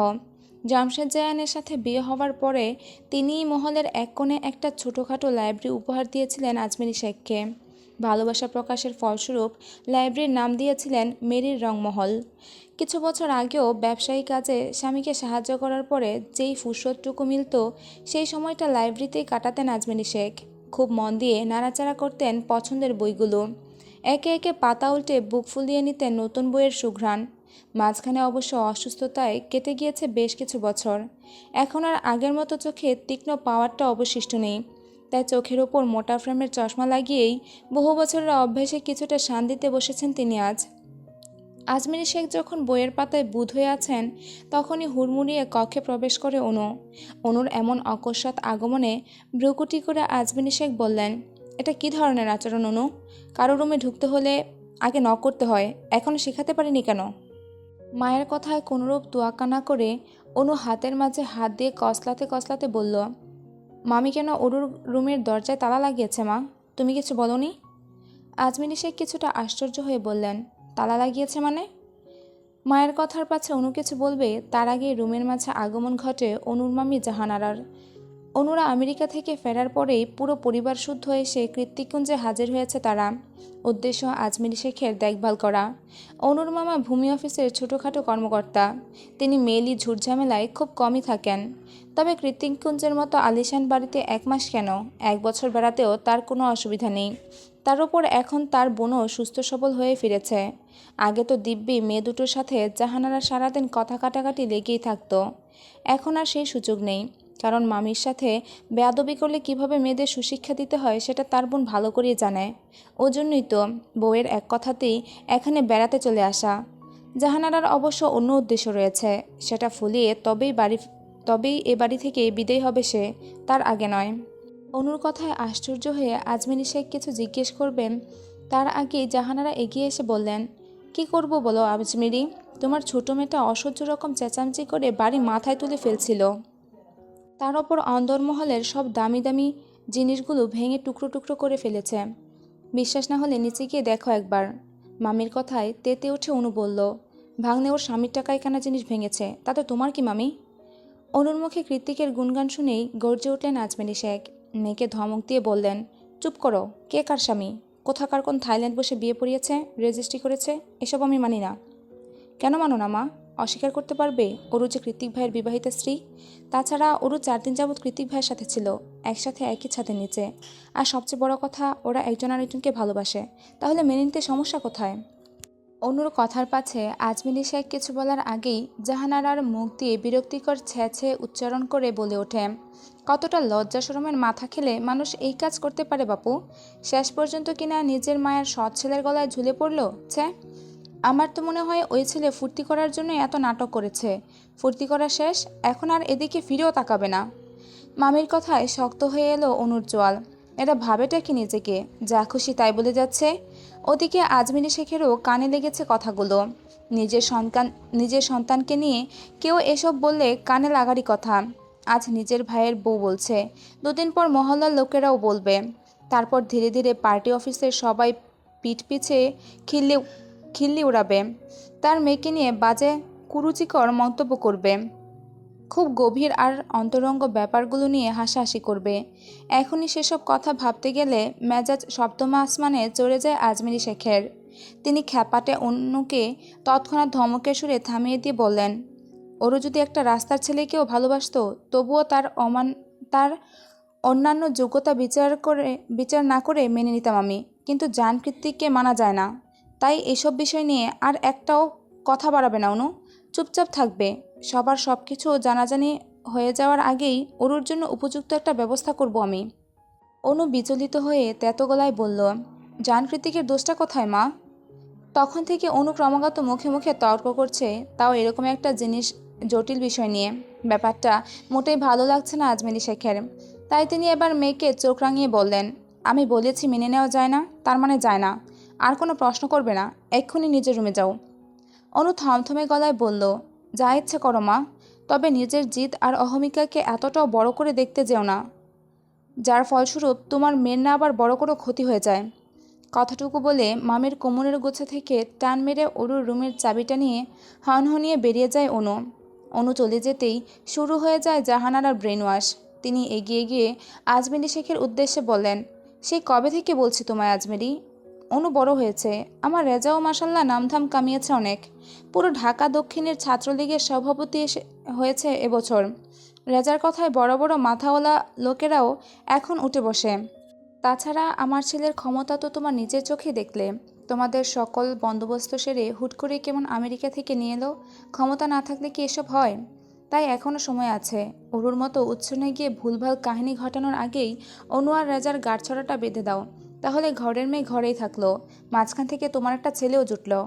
জামশেদ জায়ানের সাথে বিয়ে হওয়ার পরে তিনিই মহলের এক কোণে একটা ছোটোখাটো লাইব্রেরি উপহার দিয়েছিলেন আজমেরী শেখকে। ভালোবাসা প্রকাশের ফলস্বরূপ লাইব্রেরির নাম দিয়েছিলেন মেরির রংমহল। কিছু বছর আগেও ব্যবসায়ী কাজে স্বামীকে সাহায্য করার পরে যেই ফুরসতটুকু মিলত, সেই সময়টা লাইব্রেরিতেই কাটাতেন আজমেরী শেখ। খুব মন দিয়ে নাড়াচাড়া করতেন পছন্দের বইগুলো। একে একে পাতা উল্টে বুক ফুলিয়ে নিতেন নতুন বইয়ের সুঘ্রাণ। মাঝখানে অবশ্য অসুস্থতায় কেটে গিয়েছে বেশ কিছু বছর। এখন আর আগের মতো চোখে তীক্ষ্ণ পাওয়ারটা অবশিষ্ট নেই, তাই চোখের ওপর মোটা ফ্রেমের চশমা লাগিয়েই বহু বছরের অভ্যাসে কিছুটা শান্তিতে বসেছেন তিনি আজ। আজমিরি শেখ যখন বইয়ের পাতায় বুঁদ হয়ে আছেন তখনই হুড়মুড়িয়ে কক্ষে প্রবেশ করে অনুর এমন অকস্মাৎ আগমনে ভ্রুকুটি করে আজমিরি শেখ বললেন, এটা কি ধরনের আচরণ অনু? কারো রুমে ঢুকতে হলে আগে নক করতে হয়, এখনও শেখাতে পারিনি কেন? মায়ের কথায় কোনোরূপ তোয়াক্কা না করে অনু হাতের মাঝে হাত দিয়ে কসলাতে কসলাতে বলল, মামি কেন অরুর রুমের দরজায় তালা লাগিয়েছে মা? তুমি কিছু বলনি? আজমিরি শেখ কিছুটা আশ্চর্য হয়ে বললেন, তালা লাগিয়েছে মানে? মায়ের কথার পাছে অনু কিছু বলবে তার আগে রুমের মাঝে আগমন ঘটে অনুর মামি জাহানারার। অনুরা আমেরিকা থেকে ফেরার পরেই পুরো পরিবার শুদ্ধ এসে কৃত্তিকুঞ্জে হাজির হয়েছে তারা। উদ্দেশ্য আজমিরি শেখের দেখভাল করা। অনুর মামা ভূমি অফিসের ছোটোখাটো কর্মকর্তা। তিনি মেয়েলি ঝুটঝামেলায় খুব কমই থাকেন। তবে কৃত্তিকুঞ্জের মতো আলিশান বাড়িতে 1 মাস কেন 1 বছর বেড়াতেও তার কোনো অসুবিধা নেই। তার ওপর এখন তার বোনও সুস্থ সবল হয়ে ফিরেছে। আগে তো দিব্যি মেয়ে দুটোর সাথে জাহানারা সারাদিন কথা কাটাকাটি লেগেই থাকতো। এখন আর সেই সুযোগ নেই, কারণ মামির সাথে বেয়াদবি করলে কীভাবে মেয়েদের সুশিক্ষা দিতে হয় সেটা তার বোন ভালো করেই জানে। ওজন্যই তো বউয়ের এক কথাতেই এখানে বেড়াতে চলে আসা। জাহানারার অবশ্য অন্য উদ্দেশ্য রয়েছে, সেটা ফুলিয়ে তবেই এ বাড়ি থেকে বিদায় হবে সে, তার আগে নয়। অনুর কথায় আশ্চর্য হয়ে আজমিরি শেখ কিছু জিজ্ঞেস করবেন তার আগেই জাহানারা এগিয়ে এসে বললেন, কি করব বলো আজমিরি? তোমার ছোট মেয়েটা অসহ্য রকম চেঁচামেচি করে বাড়ি মাথায় তুলে ফেলছিল। তার ওপর অন্দরমহলের সব দামি দামি জিনিসগুলো ভেঙে টুকরো টুকরো করে ফেলেছে। বিশ্বাস না হলে নিচে গিয়ে দেখো একবার। মামির কথায় তেতে উঠে অনু বলল, ভাগ্নে ওর স্বামীর টাকায় কেনা জিনিস ভেঙেছে, তাতে তোমার কি মামি? অনুর মুখে কৃত্তিকের গুণগান শুনেই গর্জে উঠলেন আজমিরি শেখ। মেয়েকে ধমক দিয়ে বললেন, চুপ করো, কে কার স্বামী? কোথাকার কোন থাইল্যান্ড বসে বিয়ে পড়িয়েছে, রেজিস্ট্রি করেছে, এসব আমি মানি না। কেন মানো না মা? অস্বীকার করতে পারবে অরু যে কৃত্তিক ভাইয়ের বিবাহিতা স্ত্রী? তাছাড়া অরু 4 দিন যাবৎ কৃত্তিক ভাইয়ের সাথে ছিল, একসাথে একই ছাদের নিচে। আর সবচেয়ে বড় কথা, ওরা একজন আরেকজনকে ভালোবাসে। তাহলে মেনে নিতে সমস্যা কোথায়? অনুর কথার পাছে আজমিরি শেখ কিছু বলার আগেই জাহানারার মুখ দিয়ে বিরক্তিকর ছ্যাঁছে উচ্চারণ করে বলে ওঠে, কতটা লজ্জা শরমের মাথা খেলে মানুষ এই কাজ করতে পারে বাপু? শেষ পর্যন্ত কিনা নিজের মায়ের সৎ ছেলের গলায় ঝুলে পড়ল। ছ্যা, আমার তো মনে হয় ওই ছেলে ফুর্তি করার জন্য এত নাটক করেছে। ফুর্তি করা শেষ, এখন আর এদিকে ফিরেও তাকাবে না। মামির কথায় শক্ত হয়ে এলো অনুর চোয়াল। এরা ভাবেটা কি নিজেকে, যা খুশি তাই বলে যাচ্ছে। ওদিকে আজমিরি শেখেরও কানে লেগেছে কথাগুলো। নিজের সন্তানকে নিয়ে কেউ এসব বললে কানে লাগারই কথা। আজ নিজের ভাইয়ের বউ বলছে, 2 দিন পর মহল্লার লোকেরাও বলবে। তারপর ধীরে ধীরে পার্টি অফিসের সবাই পিঠ পিছে খিল্লি উড়াবে। তার মেয়েকে নিয়ে বাজে কুরুচিকর মন্তব্য করবে। খুব গভীর আর অন্তরঙ্গ ব্যাপারগুলো নিয়ে হাসাহাসি করবে। এখনই সেসব কথা ভাবতে গেলে মেজাজ সপ্তম আসমানে চড়ে যায় আজমিরি শেখের। তিনি খ্যাপাটে অন্যকে তৎক্ষণাৎ ধমকের সুরে থামিয়ে দিয়ে বললেন, ওরও যদি একটা রাস্তার ছেলেকেও ভালোবাসতো তবুও তার অন্যান্য যোগ্যতা বিচার না করে মেনে নিতাম আমি, কিন্তু জান কৃত্তিককে মানা যায় না। তাই এসব বিষয় নিয়ে আর একটাও কথা বাড়াবে না অনু, চুপচাপ থাকবে। সবার সব কিছু জানাজানি হয়ে যাওয়ার আগেই অরুর জন্য উপযুক্ত একটা ব্যবস্থা করব আমি। অনু বিচলিত হয়ে তেতো গলায় বলল, জান কৃত্তিকের দোষটা কোথায় মা? তখন থেকে অনু ক্রমাগত মুখে মুখে তর্ক করছে, তাও এরকম একটা জটিল বিষয় নিয়ে। ব্যাপারটা মোটেই ভালো লাগছে না আজমিরি শেখের। তাই তিনি এবার মেয়েকে চোখ রাঙিয়ে বললেন, আমি বলেছি মেনে নেওয়া যায় না, তার মানে যায় না। আর কোনো প্রশ্ন করবে না, এক্ষুনি নিজের রুমে যাও। অনু থমথমে গলায় বলল, যা ইচ্ছে করো মা, তবে নিজের জিদ আর অহমিকাকে এতটাও বড় করে দেখতে যেও না, যার ফলস্বরূপ তোমার মেয়ের না আবার বড় কোনো ক্ষতি হয়ে যায়। কথাটুকু বলে মামির কোমরের গোছা থেকে টান মেরে অরুর রুমের চাবিটা নিয়ে হনহনিয়ে বেরিয়ে যায় অনু চলে যেতেই শুরু হয়ে যায় জাহানারার ব্রেন ওয়াশ। তিনি এগিয়ে গিয়ে আজমেরি শেখের উদ্দেশ্যে বললেন, সেই কবে থেকে বলছি তোমায় আজমেরি, অনু বড় হয়েছে। আমার রেজাও মাসাল্লাহ নামধাম কামিয়েছে অনেক। পুরো ঢাকা দক্ষিণের ছাত্রলীগের সভাপতি হয়েছে এবছর। রেজার কথায় বড় বড় মাথাওয়ালা লোকেরাও এখন উঠে বসে। তাছাড়া আমার ছেলের ক্ষমতা তো তোমার নিজের চোখে দেখলে। তোমাদের সকল বন্দোবস্ত সেরে হুট করে কেমন আমেরিকা থেকে নিয়ে এলো। ক্ষমতা না থাকলে কি এসব হয়? তাই এখনও সময় আছে। অরুর মতো উচ্ছনে গিয়ে ভুলভাল কাহিনী ঘটানোর আগেই অনু আর রেজার গাঁটছড়াটা বেঁধে দাও। তাহলে ঘরের মেয়ে ঘরেই থাকলো, মাঝখান থেকে তোমার একটা ছেলেও জুটলো।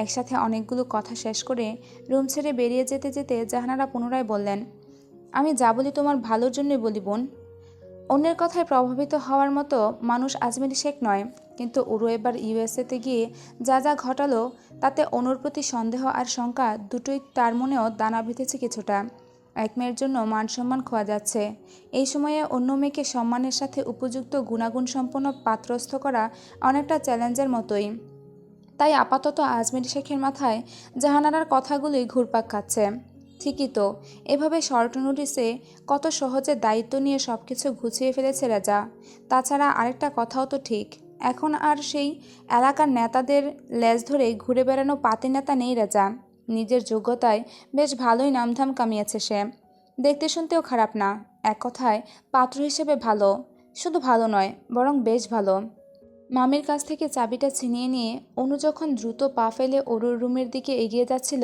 একসাথে অনেকগুলো কথা শেষ করে রুম ছেড়ে বেরিয়ে যেতে যেতে জাহানারা পুনরায় বললেন, আমি যা বলি তোমার ভালোর জন্যই বলি বোন। অন্যের কথায় প্রভাবিত হওয়ার মতো মানুষ আজমেরি শেখ নয়, কিন্তু উরু এবার ইউএসএতে গিয়ে যা যা ঘটালো তাতে অনুর প্রতি সন্দেহ আর শঙ্কা দুটোই তার মনেও দানা বেঁধেছে কিছুটা। এক মেয়ের জন্য মান সম্মান খোয়া যাচ্ছে, এই সময়ে অন্য মেয়েকে সম্মানের সাথে উপযুক্ত গুণাগুণ সম্পন্ন পাত্রস্থ করা অনেকটা চ্যালেঞ্জের মতোই। তাই আপাতত আজমেরি শেখের মাথায় জাহানারার কথাগুলোই ঘুরপাক খাচ্ছে। ঠিকই তো, এভাবে শর্ট নোটিসে কত সহজে দায়িত্ব নিয়ে সব কিছু গুছিয়ে ফেলেছে রেজা। তাছাড়া আরেকটা কথাও তো ঠিক, এখন আর সেই এলাকার নেতাদের লেজ ধরে ঘুরে বেড়ানো পাতি নেতা নেই রেজা। নিজের যোগ্যতায় বেশ ভালোই নামধাম কামিয়েছে সে। দেখতে শুনতেও খারাপ না, এক কথায় পাত্র হিসেবে ভালো। শুধু ভালো নয়, বরং বেশ ভালো। মামির কাছ থেকে চাবিটা ছিনিয়ে নিয়ে অনু যখন দ্রুত পা ফেলে অরুর রুমের দিকে এগিয়ে যাচ্ছিল,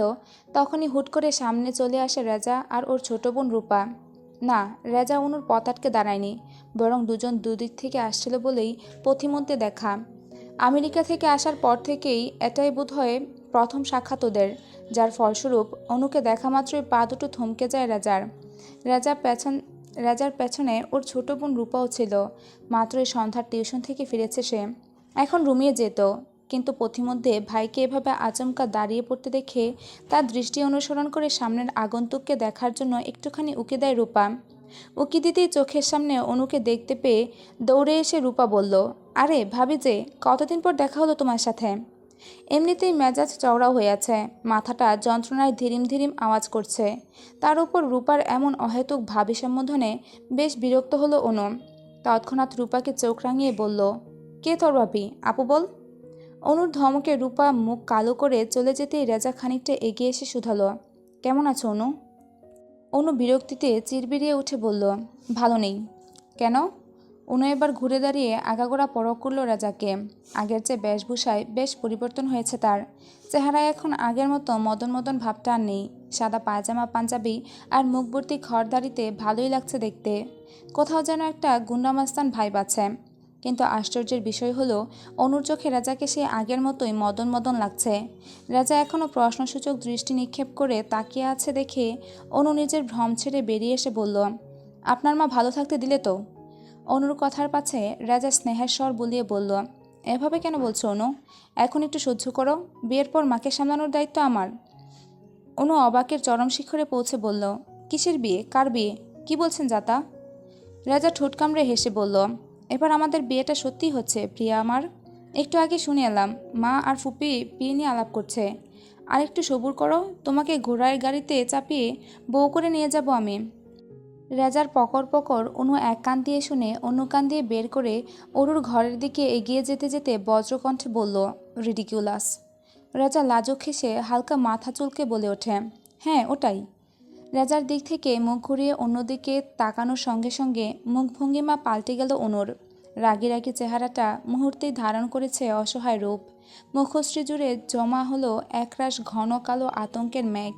তখনই হুট করে সামনে চলে আসে রেজা আর ওর ছোট বোন রূপা। না, রেজা অনুর পথ আটকে দাঁড়ায়নি, বরং দুজন দুদিক থেকে আসছিল বলেই পথিমধ্যে দেখা। আমেরিকা থেকে আসার পর থেকেই এটাই বোধহয় প্রথম সাক্ষাৎ ওদের, যার ফলস্বরূপ অনুকে দেখা মাত্রই পা দুটো থমকে যায় রেজার। রেজা পেছন রাজার পেছনে ওর ছোট বোন রূপাও ছিল। মাত্রই সন্ধ্যার টিউশন থেকে ফিরেছে সে, এখন রুমিয়ে যেত। কিন্তু পথিমধ্যে ভাইকে এভাবে আচমকা দাঁড়িয়ে পড়তে দেখে তার দৃষ্টি অনুসরণ করে সামনের আগন্তুককে দেখার জন্য একটুখানি উকি দেয় রূপা। উকি দিতেই চোখের সামনে অনুকে দেখতে পেয়ে দৌড়ে এসে রূপা বলল, আরে ভাবি যে, কতদিন পর দেখা হলো তোমার সাথে। এমনিতেই মেজাজ চওড়া হয়ে আছে, মাথাটা যন্ত্রণায় ধিরিম ধিরিম আওয়াজ করছে। তার উপর রূপার এমন অহেতুক ভাবী সম্বোধনে বেশ বিরক্ত হলো অনু। তৎক্ষণাৎ রূপাকে চোখ রাঙিয়ে বলল, কে তোর ভাবি, আপু বল। অনুর ধমকে রূপা মুখ কালো করে চলে যেতেই রেজা খানিকটা এগিয়ে এসে শুধালো, কেমন আছো অনু? অনু বিরক্তিতে চিরবিরিয়ে উঠে বলল, ভালো নেই। কেন? অনু এবার ঘুরে দাঁড়িয়ে আগাগোড়া পরখ করল রাজাকে। আগের চেয়ে বেশভূষায় বেশ পরিবর্তন হয়েছে তার। চেহারায় এখন আগের মতো মদন মদন ভাবটা আর নেই। সাদা পায়জামা পাঞ্জাবি আর মুখভর্তি খড়দাড়িতে ভালোই লাগছে দেখতে। কোথাও যেন একটা গুন্ডামাস্তান ভাইব আছে। কিন্তু আশ্চর্যের বিষয় হলো, অনুর চোখে রাজাকে সেই আগের মতোই মদন মদন লাগছে। রাজা এখনও প্রশ্নসূচক দৃষ্টি নিক্ষেপ করে তাকিয়ে আছে দেখে অনু নিজের ভ্রম ছেড়ে বেরিয়ে এসে বলল, আপনার মা ভালো থাকতে দিলে তো? অনুর কথার পাছে রাজা স্নেহের স্বর বলিয়ে বলল, এভাবে কেন বলছো অনু? এখন একটু সহ্য করো, বিয়ের পর মাকে সামলানোর দায়িত্ব আমার। অনু অবাকের চরম শিখরে পৌঁছে বলল, কিসের বিয়ে, কার বিয়ে, কি বলছেন যাতা? রাজা ঠোঁট কামড়ে হেসে বলল, এবার আমাদের বিয়েটা সত্যিই হচ্ছে প্রিয়া আমার। একটু আগে শুনে এলাম মা আর ফুপি বিয়ে নিয়ে আলাপ করছে। আর একটু সবুর করো, তোমাকে ঘোড়ার গাড়িতে চাপিয়ে বউ করে নিয়ে যাব আমি। রাজার পকর পকর অনু এক কান দিয়ে শুনে অন্য কান দিয়ে বের করে অরুর ঘরের দিকে এগিয়ে যেতে যেতে বজ্রকণ্ঠে বলল, রিডিকিউলাস। রাজা লাজুক হেসে হালকা মাথা চুলকে বলে ওঠে, হ্যাঁ ওটাই। রাজার দিক থেকে মুখ ঘুরিয়ে অন্যদিকে তাকানোর সঙ্গে সঙ্গে মুখভঙ্গিমা পাল্টে গেল অনুর। রাগি রাগি চেহারাটা মুহূর্তেই ধারণ করেছে অসহায় রূপ। মুখশ্রী জুড়ে জমা হলো একরাশ ঘন কালো আতঙ্কের মেঘ।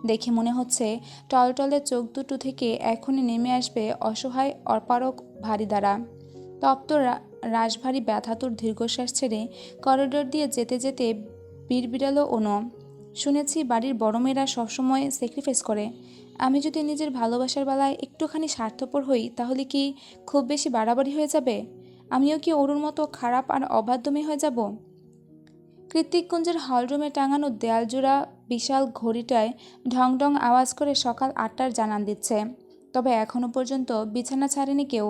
দেখে মনে হচ্ছে টলটলে চোখ দুটো থেকে এখনই নেমে আসবে অসহায় অপারক ভারী দ্বারা। তপ্ত রাশভারী ব্যথাতুর দীর্ঘশ্বাস ছেড়ে করিডোর দিয়ে যেতে যেতে বিড়বিড়ালো অনু, শুনেছি বাড়ির বড় মেয়েরা সবসময় স্যাক্রিফাইস করে। আমি যদি নিজের ভালোবাসার বেলায় একটুখানি স্বার্থপর হই তাহলে কি খুব বেশি বাড়াবাড়ি হয়ে যাবে? আমিও কি অরুর মতো খারাপ আর অবাধ্য মেয়ে হয়ে যাব? কৃত্তিককুঞ্জের হলরুমে টাঙানো দেয়ালজোড়া বিশাল ঘড়িটায় ঢং ঢং আওয়াজ করে সকাল 8টার জানান দিচ্ছে। তবে এখনও পর্যন্ত বিছানা ছাড়েনি কেউ।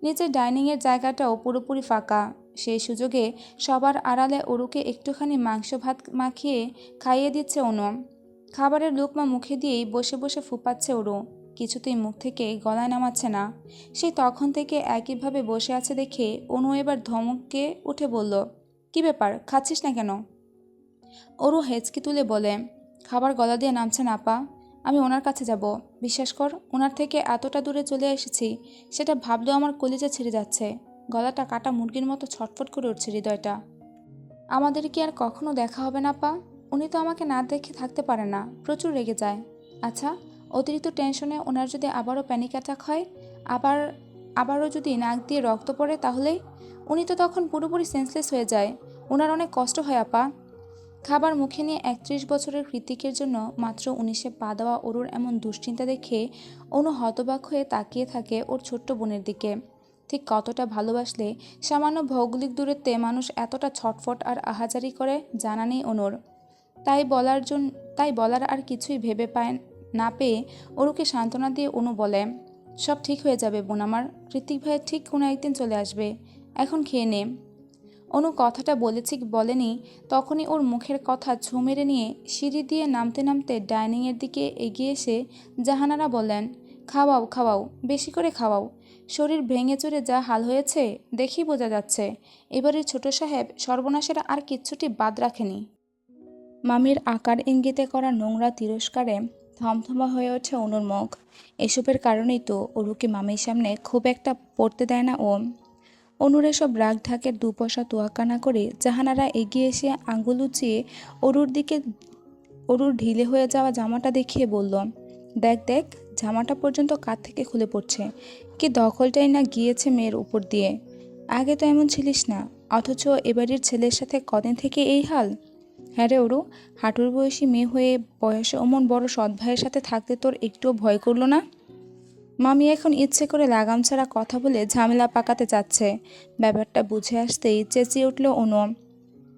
নিচের ডাইনিংয়ের জায়গাটাও পুরোপুরি ফাঁকা। সেই সুযোগে সবার আড়ালে অরুকে একটুখানি মাংস ভাত মাখিয়ে খাইয়ে দিচ্ছে অনু। খাবারের লোকমা মুখে দিয়েই বসে বসে ফুপাচ্ছে অরু, কিছুতেই মুখ থেকে গলায় নামাচ্ছে না। সেই তখন থেকে একইভাবে বসে আছে দেখে অনু এবার ধমকে উঠে বলল, কি ব্যাপার, খাচ্ছিস না কেন? অরু হেঁচকি তুলে বলে, খাবার গলা দিয়ে নামছে না আপা, আমি ওনার কাছে যাব। বিশ্বাস কর, ওনার থেকে এতটা দূরে চলে এসেছি সেটা ভাবলেও আমার কলিজা ছিঁড়ে যাচ্ছে। গলাটা কাটা মুরগির মতো ছটফট করে উঠছে হৃদয়টা। আমাদের কি আর কখনো দেখা হবে না আপা? উনি তো আমাকে না দেখে থাকতে পারে না, প্রচুর রেগে যায়। আচ্ছা, অতিরিক্ত টেনশনে ওনার যদি আবারও প্যানিক অ্যাটাক হয়, আবারও যদি নাক দিয়ে রক্ত পড়ে, তাহলে উনি তো তখন পুরোপুরি সেন্সলেস হয়ে যায়। ওনার অনেক কষ্ট হয় আপা। খাবার মুখে নিয়ে ৩১ বছরের কৃতিকের জন্য মাত্র ১৯-এ পা দেওয়া অরুর এমন দুশ্চিন্তা দেখে অনু হতবাক হয়ে তাকিয়ে থাকে ওর ছোট্ট বোনের দিকে। ঠিক কতটা ভালোবাসলে সামান্য ভৌগোলিক দূরত্বে মানুষ এতটা ছটফট আর আহাজারি করে জানা নেই অনুর। তাই বলার আর কিছুই ভেবে পায় না পেয়ে অরুকে সান্ত্বনা দিয়ে অনু বলে, সব ঠিক হয়ে যাবে বোন আমার, কৃতিক ভাইয়ের ঠিক কোনো একদিন চলে আসবে, এখন খেয়ে নে। অনু কথাটা বলেছি কি বলেনি তখনই ওর মুখের কথা ছোঁ মেরে নিয়ে সিঁড়ি দিয়ে নামতে নামতে ডাইনিংয়ের দিকে এগিয়ে এসে জাহানারা বললেন, খাওয়াও খাওয়াও, বেশি করে খাওয়াও, শরীর ভেঙে চুরে যা হাল হয়েছে দেখেই বোঝা যাচ্ছে এবারের ছোট সাহেব সর্বনাশের আর কিচ্ছুটি বাদ রাখেনি। মামির আকার ইঙ্গিতে করা নোংরা তিরস্কারে থমথমা হয়ে ওঠে অনুর মুখ। এসবের কারণেই তো অরুকে মামির সামনে খুব একটা পড়তে দেয় না ও। অনুর এসব রাগ ঢাকের দুপয়সা তোয়াক্কা না করে জাহানারা এগিয়ে এসে আঙুল উঁচিয়ে অরুর ঢিলে হয়ে যাওয়া জামাটা দেখিয়ে বলল, দেখ দেখ, জামাটা পর্যন্ত কাঁধ থেকে খুলে পড়ছে, কি দখলটাই না গিয়েছে মেয়ের উপর দিয়ে। আগে তো এমন ছিলিস না, অথচ এবারের ছেলের সাথে কদিন থেকে এই হাল। হ্যাঁ রে অরু, হাঁটুর বয়সী মেয়ে হয়ে বয়সে অমন বড় সৎ ভাইয়ের সাথে থাকতে তোর একটুও ভয় করলো না? মামি এখন ইচ্ছে করে লাগাম ছাড়া কথা বলে ঝামেলা পাকাতে চাচ্ছে। ব্যাপারটা বুঝে আসতেই চেঁচিয়ে উঠল অনু,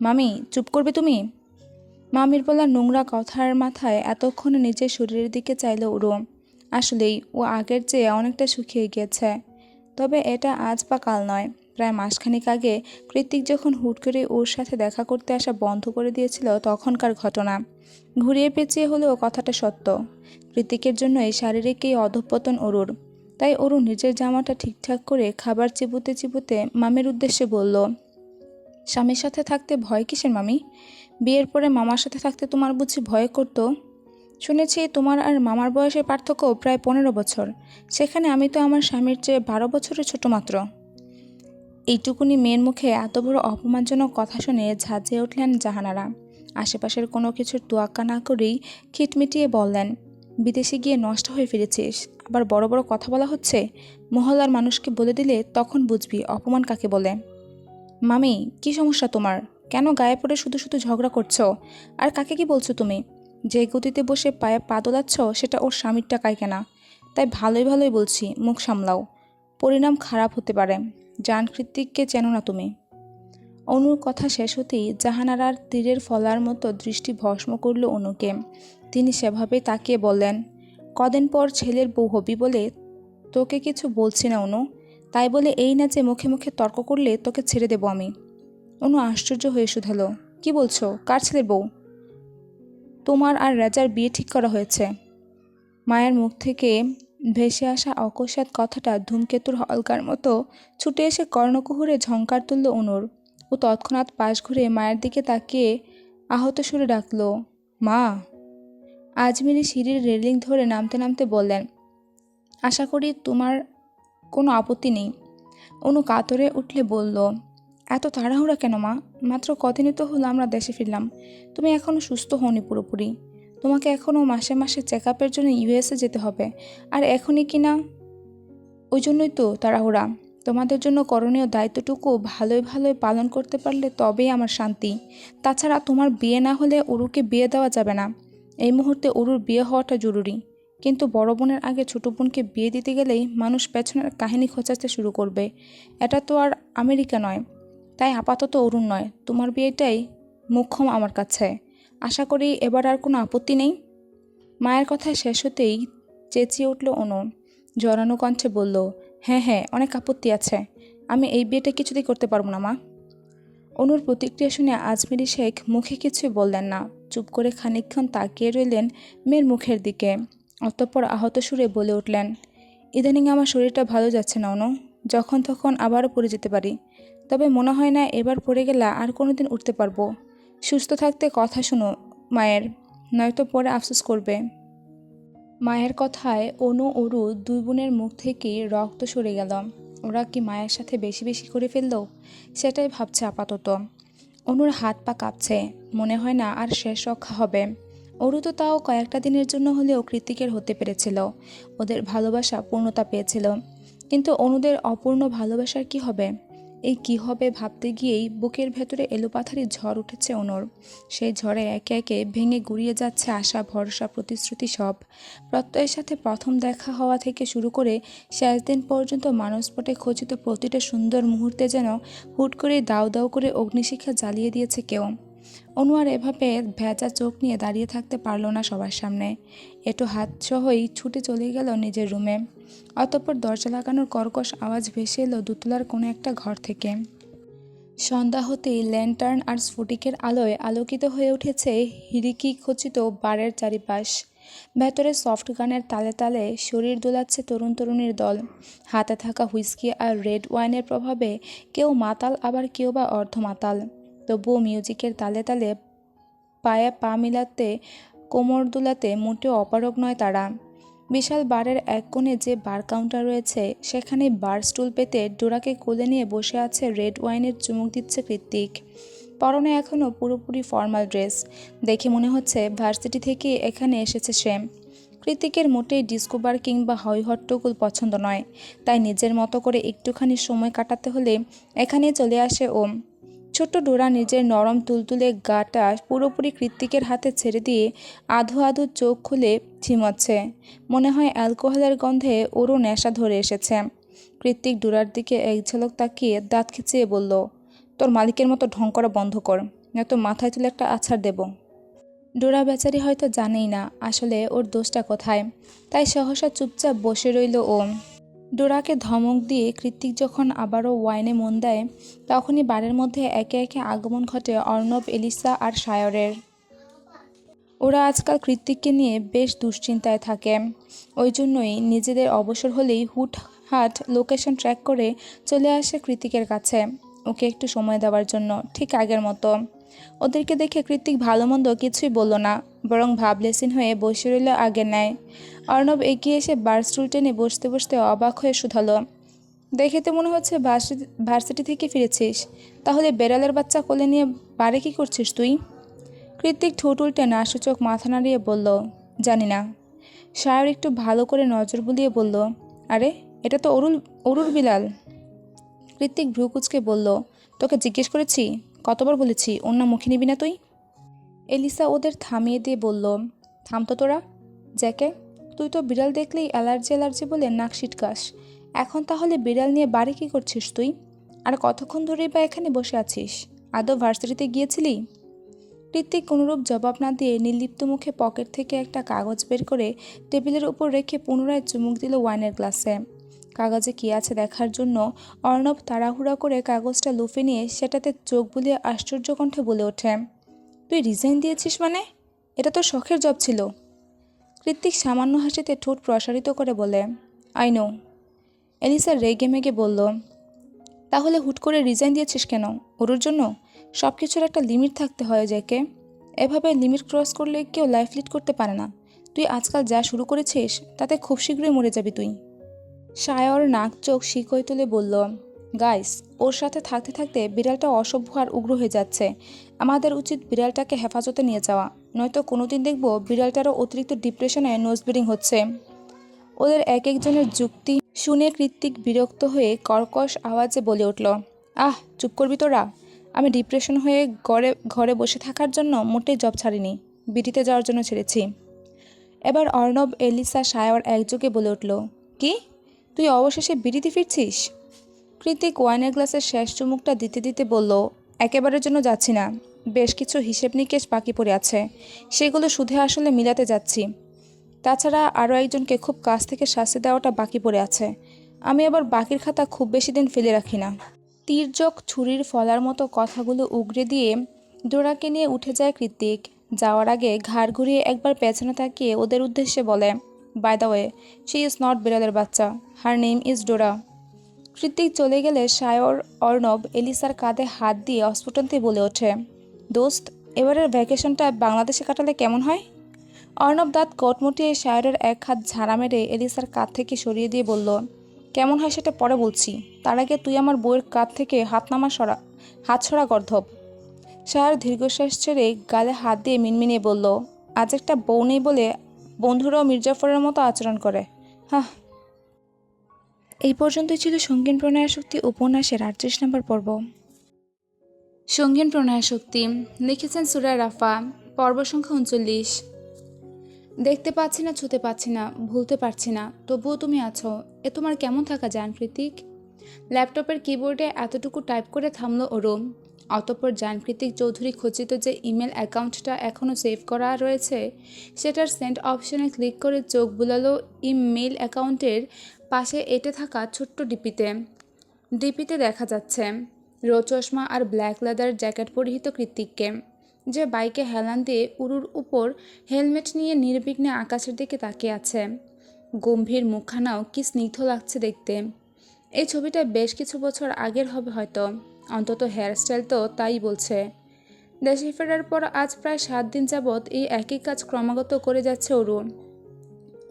মামি চুপ করবে তুমি? মামির বলা নোংরা কথার মাথায় এতক্ষণে নিজের শরীরের দিকে চাইল ওরু। আসলেই ও আগের চেয়ে অনেকটা শুকিয়ে গিয়েছে। তবে এটা আজ বা কাল নয়, প্রায় মাসখানেক আগে কৃতিক যখন হুট করে ওর সাথে দেখা করতে আসা বন্ধ করে দিয়েছিল তখনকার ঘটনা। ঘুরিয়ে পেঁচিয়ে হলেও কথাটা সত্য। কৃতিকের জন্যই শারীরিক এই অধঃপতন অরুর। তাই অরু নিজের জামাটা ঠিকঠাক করে খাবার চিবুতে চিবুতে মামির উদ্দেশ্যে বলল, স্বামীর সাথে থাকতে ভয় কিসের মামি? বিয়ের পরে মামার সাথে থাকতে তোমার বুঝি ভয় করতো? শুনেছি তোমার আর মামার বয়সের পার্থক্য প্রায় ১৫ বছর, সেখানে আমি তো আমার স্বামীর চেয়ে ১২ বছরের ছোট মাত্র। এইটুকুনি মেয়ের মুখে এত বড় অপমানজনক কথা শুনে ঝাঁঝিয়ে উঠলেন জাহানারা। আশেপাশের কোনো কিছুর তোয়াক্কা না করেই খিটমিটিয়ে বললেন, বিদেশে গিয়ে নষ্ট হয়ে ফিরেছিস, আবার বড় বড় কথা বলা হচ্ছে। মহল্লার মানুষকে বলে দিলে তখন বুঝবি অপমান কাকে বলে। মামি, কি সমস্যা তোমার? কেন গায়ে পড়ে শুধু শুধু ঝগড়া করছো? আর কাকে কি বলছো তুমি? যে গতিতে বসে পায়ে পা দোলাচ্ছ সেটা ওর স্বামীর টাকায় কেনা। তাই ভালোই ভালোই বলছি, মুখ সামলাও, পরিণাম খারাপ হতে পারে। জান কৃতিককে চেনো না তুমি? অনুর কথা শেষ হতেই জাহানারার তীরের ফলার মতো দৃষ্টি ভস্ম করল অনুকে। তিনি সেভাবেই তাকিয়ে বললেন, কদিন পর ছেলের বউ হবি বলে তোকে কিছু বলছি না অনু, তাই বলে এই না যে মুখে মুখে তর্ক করলে তোকে ছেড়ে দেব আমি। অনু আশ্চর্য হয়ে শুধালো, কি বলছো? কার ছেলের বউ? তোমার আর রাজার বিয়ে ঠিক করা হয়েছে। মায়ের মুখ থেকে ভেসে আসা অকস্মাৎ কথাটা ধূমকেতুর হলকার মতো ছুটে এসে কর্ণকুহুরে ঝংকার তুলল অনুর। ও তৎক্ষণাৎ পাশ ঘুরে মায়ের দিকে তাকিয়ে আহত সুরে ডাকল, মা। আজমিরি সিঁড়ির রেলিং ধরে নামতে নামতে বললেন, আশা করি তোমার কোনো আপত্তি নেই। অনু কাতরে উঠলে বলল, এত তাড়াহুড়া কেন মা? মাত্র কদিনই তো হলো আমরা দেশে ফিরলাম, তুমি এখনও সুস্থ হওনি পুরোপুরি। তোমাকে এখনও মাসে মাসে চেক আপের জন্য ইউএসএ যেতে হবে, আর এখনই কি না? ওই জন্যই তো তাড়াহুড়া। তোমাদের জন্য করণীয় দায়িত্বটুকু ভালোই ভালোই পালন করতে পারলে তবেই আমার শান্তি। তাছাড়া তোমার বিয়ে না হলে অরুকে বিয়ে দেওয়া যাবে না। এই মুহূর্তে অরুর বিয়ে হওয়াটা জরুরি, কিন্তু বড় বোনের আগে ছোট বোনকে বিয়ে দিতে গেলেই মানুষ পেছনের কাহিনী খোঁচাতে শুরু করবে। এটা তো আর আমেরিকা নয়। তাই আপাতত অরুণ নয়, তোমার বিয়েটাই মোক্ষম আমার কাছে। আশা করি এবার আর কোনো আপত্তি নেই। মায়ের কথা শেষ হতেই চেঁচিয়ে উঠল অনু, জড়ানো কণ্ঠে বলল, হ্যাঁ হ্যাঁ, অনেক আপত্তি আছে, আমি এই বিয়েটা কিছুতেই করতে পারবো না মা। অনুর প্রতিক্রিয়া শুনে আজমিরি শেখ মুখে কিছুই বললেন না, চুপ করে খানিকক্ষণ তাকিয়ে রইলেন মেয়ের মুখের দিকে। অতঃপর আহত সুরে বলে উঠলেন, ইদানিং আমার শরীরটা ভালো যাচ্ছে না অনু, যখন তখন আবারও পড়ে যেতে পারি। তবে মনে হয় না এবার পড়ে গেলে আর কোনোদিন উঠতে পারবো। সুস্থ থাকতে কথা শুনো মায়ের, নয়তো পরে আফসোস করবে। মায়ের কথায় অনু অরু দুই বোনের মুখ থেকেই রক্ত সরে গেল। ওরা কি মায়ের সাথে বেশি বেশি করে ফেলল? সেটাই ভাবছে আপাতত। অনুর হাত পা কাঁপছে, মনে হয় না আর শেষ রক্ষা হবে। অরু তো তাও কয়েকটা দিনের জন্য হলেও কৃতিকের হতে পেরেছিল, ওদের ভালোবাসা পূর্ণতা পেয়েছিল। কিন্তু অনুদের অপূর্ণ ভালোবাসার কি হবে? এই কি হবে ভাবতে গিয়েই বুকের ভেতরে এলোপাথারি ঝড় উঠেছে অনুর। সেই ঝড়ে একে একে ভেঙে গুড়িয়ে যাচ্ছে আশা, ভরসা, প্রতিশ্রুতি সব। প্রত্যয়ের সাথে প্রথম দেখা হওয়া থেকে শুরু করে শেষ দিন পর্যন্ত মানসপটে খচিত প্রতিটা সুন্দর মুহূর্তে যেন হুট করে দাউ দাউ করে অগ্নিশিখা জ্বালিয়ে দিয়েছে কেউ। অনু আর এভাবে ভেজা চোখ নিয়ে দাঁড়িয়ে থাকতে পারল না সবার সামনে। এটো হাত সহই ছুটে চলে গেল নিজের রুমে। অতঃপর দরজা লাগানোর কর্কশ আওয়াজ ভেসে এলো দোতলার কোনো একটা ঘর থেকে। সন্ধ্যা হতেই ল্যান্টার্ন আর স্ফটিকের আলোয় আলোকিত হয়ে উঠেছে হিরিকি খচিত বারের চারিপাশ। ভেতরে সফট গানের তালে তালে শরীর দোলাচ্ছে তরুণ তরুণীর দল। হাতে থাকা হুইস্কি আর রেড ওয়াইনের প্রভাবে কেউ মাতাল, আবার কেউ বা অর্ধমাতাল। তবুও মিউজিকের তালে তালে পায়ে পা মিলাতে, কোমর দুলাতে মোটেও অপারগ নয় তারা। বিশাল বারের এক কোণে যে বার কাউন্টার রয়েছে, সেখানে বার স্টুল পেতে ডোরাকে কোলে নিয়ে বসে আছে রেড ওয়াইনের চুমুক দিচ্ছে কৃত্তিক। পরনে এখনও পুরোপুরি ফর্মাল ড্রেস। দেখে মনে হচ্ছে ভার্সিটি থেকে এখানে এসেছে সে। কৃত্তিকের মোটেই ডিস্কো বার কিংবা হইহট্টগোল পছন্দ নয়, তাই নিজের মতো করে একটুখানি সময় কাটাতে হলে এখানেই চলে আসে ও। ছোট্ট ডোরা নিজের নরম তুলতুলে গাটা পুরোপুরি কৃত্তিকের হাতে ছেড়ে দিয়ে আধো আধো চোখ খুলে ঝিমাচ্ছে। মনে হয় অ্যালকোহলের গন্ধে ওরও নেশা ধরে এসেছে। কৃত্তিক ডোরার দিকে এক ঝলক তাকিয়ে দাঁত খিচিয়ে বলল, তোর মালিকের মতো ঢং করা বন্ধ কর, নয়তো মাথায় তুলে একটা আছাড় দেব। ডোরা বেচারি হয়তো জানেই না আসলে ওর দোষটা কোথায়, তাই সহসা চুপচাপ বসে রইল ও। ডোরাকে ধমক দিয়ে কৃত্তিক যখন আবারও ওয়াইনে মন দেয়, তখনই বারের মধ্যে একে একে আগমন ঘটে অর্ণব, এলিসা আর সায়রের। ওরা আজকাল কৃত্তিককে নিয়ে বেশ দুশ্চিন্তায় থাকে। ওই জন্যই নিজেদের অবসর হলেই হুটহাট লোকেশন ট্র্যাক করে চলে আসে কৃত্তিকের কাছে, ওকে একটু সময় দেওয়ার জন্য, ঠিক আগের মতো। ওদেরকে দেখে কৃত্তিক ভালো মন্দ কিছুই বলল না, বরং ভাবলেসিন হয়ে বসে রইল আগের ন্যায়। অর্ণব এগিয়ে এসে বার স্টুল টেনে বসতে বসতে অবাক হয়ে শুধালো, দেখে তো মনে হচ্ছে ভার্সিটি থেকে ফিরেছিস, তাহলে বেড়ালের বাচ্চা কোলে নিয়ে বারে কি করছিস তুই? কৃত্তিক ঠোঁট উল্টে নাসূচক মাথা নাড়িয়ে বলল, জানি না। সায়র একটু ভালো করে নজর বুলিয়ে বলল, আরে এটা তো অরুর বিলাল। কৃত্তিক ভ্রু কুচকে বলল, তোকে জিজ্ঞেস করেছি, কতবার বলেছি ওর নাম মুখে নিবি না তুই? এলিসা ওদের থামিয়ে দিয়ে বলল, থামতো তোরা। জ্যাকে, তুই তো বিড়াল দেখলেই অ্যালার্জি বলে নাক সিটকাস। এখন তাহলে বিড়াল নিয়ে বাড়ি কী করছিস তুই? আর কতক্ষণ ধরেই বা এখানে বসে আছিস? আদৌ ভার্সিটিতে গিয়েছিলি? কৃত্তিক কোনোরূপ জবাব না দিয়ে নির্লিপ্ত মুখে পকেট থেকে একটা কাগজ বের করে টেবিলের উপর রেখে পুনরায় চুমুক দিল ওয়াইনের গ্লাসে। কাগজে কী আছে দেখার জন্য অর্ণব তাড়াহুড়া করে কাগজটা লুফে নিয়ে সেটাতে চোখ বুলিয়ে আশ্চর্য কণ্ঠে বলে ওঠে, তুই রিজাইন দিয়েছিস মানে? এটা তো শখের জব ছিল। কৃত্তিক সামান্য হাসিতে ঠোঁট প্রসারিত করে বলে, আই নো। এলিসা রেগে মেগে বলল, তাহলে হুট করে রিজাইন দিয়েছিস কেন? ওর জন্য? সব কিছুর একটা লিমিট থাকতে হয় জ্যাকে। এভাবে লিমিট ক্রস করলে কেউ লাইফ লিড করতে পারে না। তুই আজকাল যা শুরু করেছিস তাতে খুব শীঘ্রই মরে যাবি তুই। সায়র নাক চোখ শিকই তুলে বলল, গাইস, ওর সাথে থাকতে থাকতে বিড়ালটা অসভ্য আর উগ্র হয়ে যাচ্ছে। আমাদের উচিত বিড়ালটাকে হেফাজতে নিয়ে যাওয়া, নয়তো কোনোদিন দেখব বিড়ালটারও অতিরিক্ত ডিপ্রেশনে নোজ ব্লিডিং হচ্ছে। ওদের এক একজনের যুক্তি শুনে কৃত্তিক বিরক্ত হয়ে কর্কশ আওয়াজে বলে উঠল, আহ, চুপ করবি তোরা। আমি ডিপ্রেশন হয়ে ঘরে বসে থাকার জন্য মোটেই জব ছাড়িনি, বিটিতে যাওয়ার জন্য ছেড়েছি। এবার অর্ণব, এলিসা, সায়র একযোগে বলে উঠল, কি? তুই অবশেষে বিটিতে ফিরছিস? কৃত্তিক ওয়াইনের গ্লাসের শেষ চুমুকটা দিতে দিতে বলল, একেবারের জন্য যাচ্ছি না। বেশ কিছু হিসেব নিকেশ বাকি পড়ে আছে, সেগুলো সুদে আসলে মিলাতে যাচ্ছি। তাছাড়া আরও একজনকে খুব কাছ থেকে শাস্তি দেওয়াটা বাকি পড়ে আছে। আমি আবার বাকির খাতা খুব বেশি দিন ফেলে রাখি না। তীর্যক ছুরির ফলার মতো কথাগুলো উগরে দিয়ে ডোরাকে নিয়ে উঠে যায় কৃত্তিক। যাওয়ার আগে ঘাড় ঘুরিয়ে একবার পেছনে তাকিয়ে ওদের উদ্দেশ্যে বলে, by the way, she is not বিড়ালের বাচ্চা, হার নেম ইজ ডোরা। কৃত্তিক চলে গেলে সায়র, অর্ণব এলিসার কাঁধে হাত দিয়ে অস্ফুটন্তে বলে ওঠে, দোস্ত, এবারের ভ্যাকেশনটা বাংলাদেশে কাটালে কেমন হয়? অর্ণব দাঁত কটমুটিয়ে সায়রের এক হাত ঝাড়া মেরে এলিসার কাঁধ থেকে সরিয়ে দিয়ে বলল, কেমন হয় সেটা পরে বলছি, তার আগে তুই আমার বউয়ের কাঁধ থেকে হাত সরা গর্ধব। সায়র দীর্ঘশ্বাস ছেড়ে গালে হাত দিয়ে মিনমিনিয়ে বলল, আজ একটা বউ নেই বলে বন্ধুরাও মির্জাফরের মতো আচরণ করে। হ্যাঁ। এই পর্যন্তই ছিল সঙ্গীন প্রণয়াসক্তি উপন্যাসের 38 নম্বর পর্ব। সঙ্গীন প্রণয়াসক্তি লিখেছেন সুরা রাফা, পর্ব সংখ্যা 39। দেখতে পাচ্ছি না, ছুতে পাচ্ছি না, ভুলতে পারছি না, তবুও তুমি আছো। এ তোমার কেমন থাকা জান কৃতিক? ল্যাপটপের কিবোর্ডে এতটুকু টাইপ করে থামলো ওরম। অতঃপর জানকৃতিক চৌধুরী খচিত যে ইমেল অ্যাকাউন্টটা এখনও সেভ করা রয়েছে সেটার সেন্ড অপশনে ক্লিক করে চোখ বুলালো ইমেল অ্যাকাউন্টের পাশে এঁটে থাকা ছোট্ট ডিপিতে দেখা যাচ্ছে রো চশমা আর ব্ল্যাক লেদার জ্যাকেট পরিহিত কৃতিককে, যে বাইকে হেলান দিয়ে উরুর উপর হেলমেট নিয়ে নির্বিঘ্নে আকাশের দিকে তাকিয়ে আছে। গম্ভীর মুখখানাও কি স্নিগ্ধ লাগছে দেখতে। এই ছবিটা বেশ কিছু বছর আগের হবে হয়তো, অন্তত হেয়ারস্টাইল তো তাই বলছে। দেশে ফেরার পর আজ প্রায় 7 দিন যাবৎ এই একই কাজ ক্রমাগত করে যাচ্ছে অরুণ।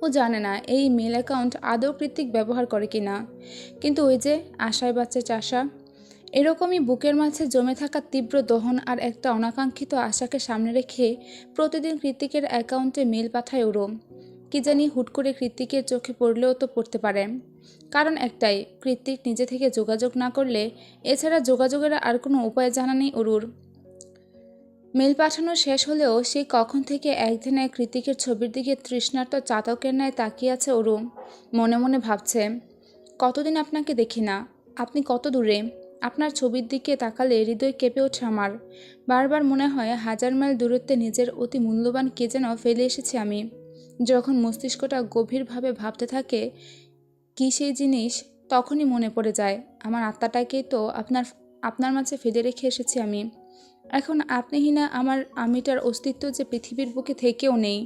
ও জানে না এই মেল অ্যাকাউন্ট আদৌ কৃতিক ব্যবহার করে কি না, কিন্তু ওই যে আশায় বাচ্চা চাষা, এরকমই বুকের মাঝে জমে থাকা তীব্র দহন আর একটা অনাকাঙ্ক্ষিত আশাকে সামনে রেখে প্রতিদিন কৃতিকের অ্যাকাউন্টে মেল পাঠায় ওরম। কি জানি হুট করে কৃতিকের চোখে পড়লেও তো পড়তে পারে। কারণ একটাই, কৃতিক নিজে থেকে যোগাযোগ না করলে এছাড়া যোগাযোগের আর কোনো উপায় জানা নেই অরুর। মেল পাঠানো শেষ হলেও সেই কখন থেকে একদিনে কৃতিকের ছবির দিকে তৃষ্ণার্ত চাতকের ন্যায় তাকিয়ে আছে অরু। মনে মনে ভাবছে, কতদিন আপনাকে দেখি না, আপনি কত দূরে। আপনার ছবির দিকে তাকালে হৃদয় কেঁপে ওঠে আমার। বারবার মনে হয় 1000 মাইল দূরত্বে নিজের অতি মূল্যবান কে যেন ফেলে এসেছি আমি। যখন মস্তিষ্কটা গভীরভাবে ভাবতে থাকে কী সেই জিনিস, তখনই মনে পড়ে যায় আমার আত্মাটাকেই তো আপনার মাঝে ফেলে রেখে এসেছি আমি। এখন আপনিহীনা আমার আমিটার অস্তিত্ব যে পৃথিবীর বুকে থেকেও নেই।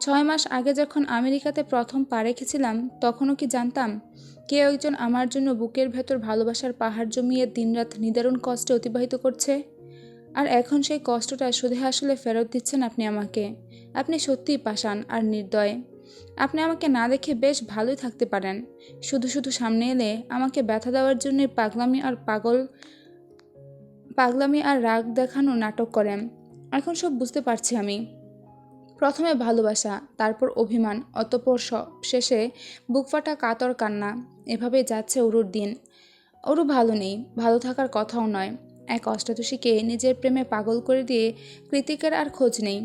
6 মাস আগে যখন আমেরিকাতে প্রথম পা রেখেছিলাম তখনও কি জানতাম কেউ একজন আমার জন্য বুকের ভেতর ভালোবাসার পাহাড় জমিয়ে দিনরাত নিদারুণ কষ্টে অতিবাহিত করছে। আর এখন সেই কষ্টটা শুধু আসলে ফেরত দিচ্ছেন আপনি আমাকে। আপনি সত্যিই পাষাণ আর নির্দয়। আপনি আমাকে না দেখে বেশ ভালোই থাকতে পারেন, শুধু শুধু সামনে এলে আমাকে ব্যথা দেওয়ার জন্য পাগলামি আর রাগ দেখানো নাটক করেন। এখন সব বুঝতে পারছি আমি। প্রথমে ভালোবাসা, তারপর অভিমান, অতঃপর শেষে বুকফাটা কাতর কান্না। এভাবেই যাচ্ছে অরুর দিন। অরু ভালো নেই, ভালো থাকার কথাও নয়। এক অষ্টাদশীকে নিজের প্রেমে পাগল করে দিয়ে কৃতিকের আর খোঁজ নেই।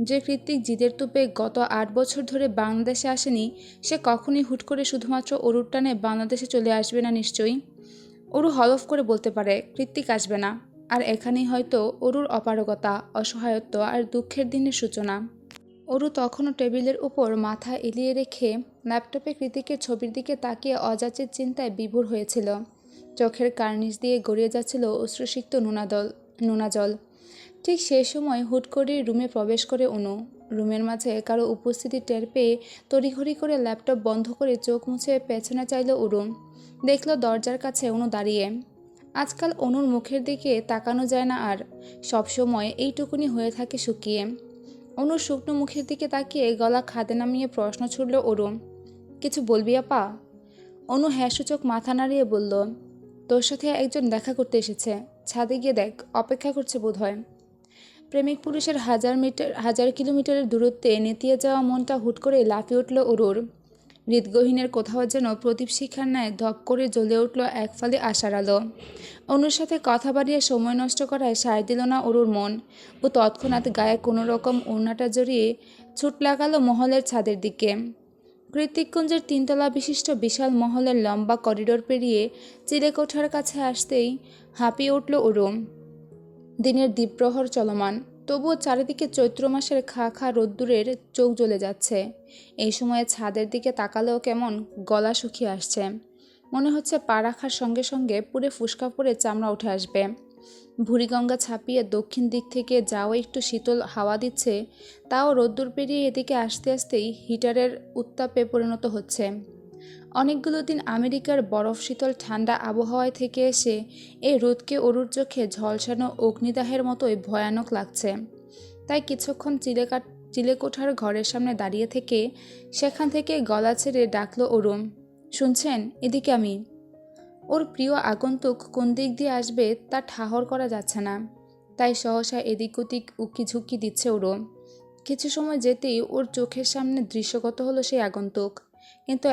যে কৃতিক জিদের তুপে গত 8 বছর ধরে বাংলাদেশে আসেনি, সে কখনই হুট করে শুধুমাত্র অরুর টানে বাংলাদেশে চলে আসবে না নিশ্চয়ই। অরু হলফ করে বলতে পারে কৃতিক আসবে না। আর এখানেই হয়তো অরুর অপারগতা, অসহায়ত্ব আর দুঃখের দিনের সূচনা। অরু তখনও টেবিলের উপর মাথা এলিয়ে রেখে ল্যাপটপে কৃতিকের ছবির দিকে তাকিয়ে অযাচিত চিন্তায় বিভোর হয়েছিল। চোখের কার্নিশ দিয়ে গড়িয়ে যাচ্ছিল অশ্রুসিক্ত নোনা জল। ঠিক সেই সময় হুট করে রুমে প্রবেশ করে অনু। রুমের মাঝে কারো উপস্থিতি টের পেয়ে তড়িঘড়ি করে ল্যাপটপ বন্ধ করে চোখ মুছে পেছনে চাইল অরু। দেখল দরজার কাছে অনু দাঁড়িয়ে। আজকাল অনুর মুখের দিকে তাকানো যায় না আর, সবসময় এইটুকুনি হয়ে থাকে শুকিয়ে। অনুর শুকনো মুখের দিকে তাকিয়ে গলা খাদে নামিয়ে প্রশ্ন ছুড়ল অরু, কিছু বলবি আপা? অনু হ্যাঁসূচক মাথা নাড়িয়ে বলল, তোর সাথে একজন দেখা করতে এসেছে, ছাদে গিয়ে দেখ, অপেক্ষা করছে বোধহয়। প্রেমিক পুরুষের 1000 কিলোমিটারের দূরত্বে নেতিয়ে যাওয়া মনটা হুট করে লাফিয়ে উঠল অরুর। হৃদগহীনের কোথাও যেন প্রদীপ শিখার ন্যায় ধপ করে জ্বলে উঠল এক ফালি আশার আলো। অনুর সাথে কথা বাড়িয়ে সময় নষ্ট করায় সায় দিল না অরুর মন। ও তৎক্ষণাৎ গায়ে কোনো রকম ওড়নাটা জড়িয়ে ছুট লাগালো মহলের ছাদের দিকে। কৃতিককুঞ্জের 3 তলা বিশিষ্ট বিশাল মহলের লম্বা করিডোর পেরিয়ে চিলেকোঠার কাছে আসতেই হাঁপিয়ে উঠল অরু। দিনের দ্বীপ্রহর চলমান, তবুও চারিদিকে চৈত্র মাসের খা খা রোদ্দুরের চোখ জ্বলে যাচ্ছে। এই সময়ে ছাদের দিকে তাকালেও কেমন গলা শুকিয়ে আসছে। মনে হচ্ছে পা রাখার সঙ্গে সঙ্গে পুরে ফুসকা পড়ে চামড়া উঠে আসবে। বুড়িগঙ্গা ছাপিয়ে দক্ষিণ দিক থেকে যাও একটু শীতল হাওয়া দিচ্ছে, তাও রোদ্দুর পেরিয়ে এদিকে আসতে আসতেই হিটারের উত্তাপে পরিণত হচ্ছে। অনেকগুলো দিন আমেরিকার বরফ শীতল ঠান্ডা আবহাওয়ায় থেকে এসে এই রোদকে অরুর চোখে ঝলসানো অগ্নিদাহের মতোই ভয়ানক লাগছে। তাই কিছুক্ষণ চিলেকোঠার ঘরের সামনে দাঁড়িয়ে থেকে সেখান থেকে গলা ছেড়ে ডাকলো অরু, শুনছেন, এদিকে আমি। ওর প্রিয় আগন্তুক কোন দিক দিয়ে আসবে তা ঠাহর করা যাচ্ছে না, তাই সহসা এদিক ওদিক উকি ঝুঁকি দিচ্ছে ওরও। কিছু সময় যেতেই ওর চোখের সামনে দৃশ্যগত হলো সেই আগন্তুক, কিন্তু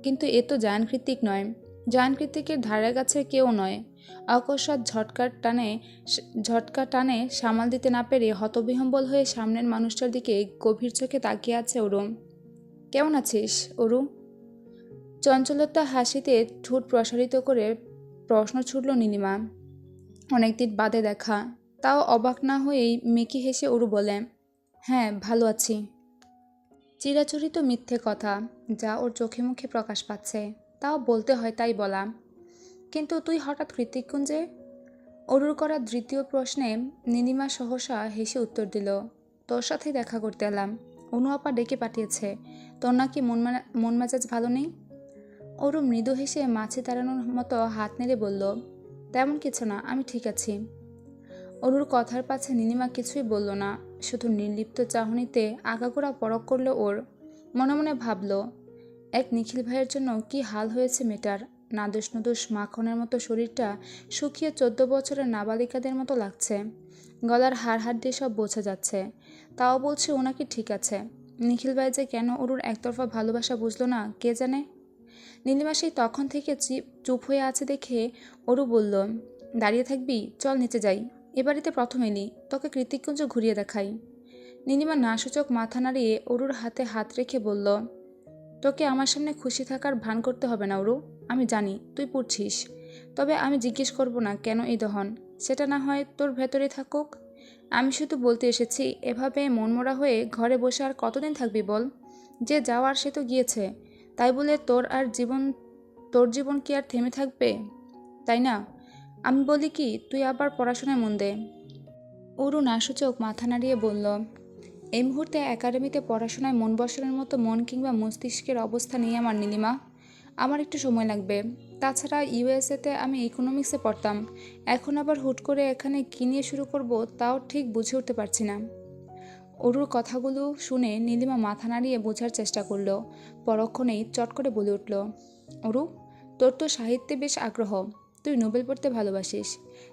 কিন্তু এ তো জায়ান কৃত্তিক নয়। জায়ান কৃত্তিকের ধারে কাছে কেউ নয়। অকস্মাৎ ঝটকা টানে সামাল দিতে না পেরে হতবিহ্বল হয়ে সামনের মানুষটার দিকে গভীর চোখে তাকিয়ে আছে অরু। কেমন আছিস অরু? চঞ্চলতা হাসিতে ঠোঁট প্রসারিত করে প্রশ্ন ছুড়ল নীলিমা। অনেকদিন বাদে দেখা, তাও অবাক না হয়েই মেকি হেসে অরু বলে, হ্যাঁ ভালো আছি। চিরাচরিত মিথ্যে কথা, যা ওর চোখে মুখে প্রকাশ পাচ্ছে, তাও বলতে হয় তাই বলা। কিন্তু তুই হঠাৎ কৃতিকুঞ্জে? অরুর করা দ্বিতীয় প্রশ্নে নীলিমা সহসা হেসে উত্তর দিল, তোর সাথেই দেখা করতে এলাম। অনু আপা ডেকে পাঠিয়েছে, তোর নাকি মন মেজাজ ভালো নেই। অরু মৃদু হেসে মাছি তাড়ানোর মতো হাত নেড়ে বলল, তেমন কিছু না, আমি ঠিক আছি। অরুর কথার পাছে নীলিমা কিছুই বলল না, শুধু নির্লিপ্ত চাহনিতে আগাগোড়া পরখ করল ওর। মনে মনে ভাবল, এক নিখিল ভাইয়ের জন্য কি হাল হয়েছে মেয়েটার। নাদুস নুদুস মাখনের মতো শরীরটা শুকিয়ে 14 বছরের নাবালিকাদের মতো লাগছে। গলার হাড় হাড্ডি সব বোঝা যাচ্ছে। তাও বলছে ও নাকি ঠিক আছে। নিখিল ভাই যে কেন অরুর একতরফা ভালোবাসা বুঝলো না কে জানে। নীলিমা সেই তখন থেকে চুপ হয়ে আছে দেখে অরু বলল, দাঁড়িয়ে থাকবি, চল নিচে যাই। এ বাড়িতে প্রথম এলি, তোকে কৃতিকুঞ্জ ঘুরিয়ে দেখাই। নীলিমা নাসূচক মাথা নাড়িয়ে অরুর হাতে হাত রেখে বলল, তোকে আমার সামনে খুশি থাকার ভান করতে হবে না অরু। আমি জানি তুই পড়ছিস, তবে আমি জিজ্ঞেস করব না কেন এই দহন, সেটা না হয় তোর ভেতরে থাকুক। আমি শুধু বলতে এসেছি, এভাবে মনমরা হয়ে ঘরে বসে আর কতদিন থাকবি বল? যে যাওয়ার সে তো গিয়েছে, তাই বলে তোর জীবন কি আর থেমে থাকবে, তাই না? আমি বলি কি, তুই আবার পড়াশোনায় মন দে। অরু নাসূচক মাথা নাড়িয়ে বলল, এই মুহূর্তে একাডেমিতে পড়াশোনায় মন বসানোর মতো মন কিংবা মস্তিষ্কের অবস্থা নেই আমার নীলিমা। আমার একটু সময় লাগবে। তাছাড়া ইউএসএতে আমি ইকোনমিক্সে পড়তাম, এখন আবার হুট করে এখানে কী নিয়ে শুরু করব তাও ঠিক বুঝে উঠতে পারছি না। অরুর কথাগুলো শুনে নীলিমা মাথা নাড়িয়ে বোঝার চেষ্টা করল। পরক্ষণেই চট করে বলে উঠল, অরু, তোর তো সাহিত্যে বেশ আগ্রহ, তুই নোবেল পড়তে ভালোবাসিস।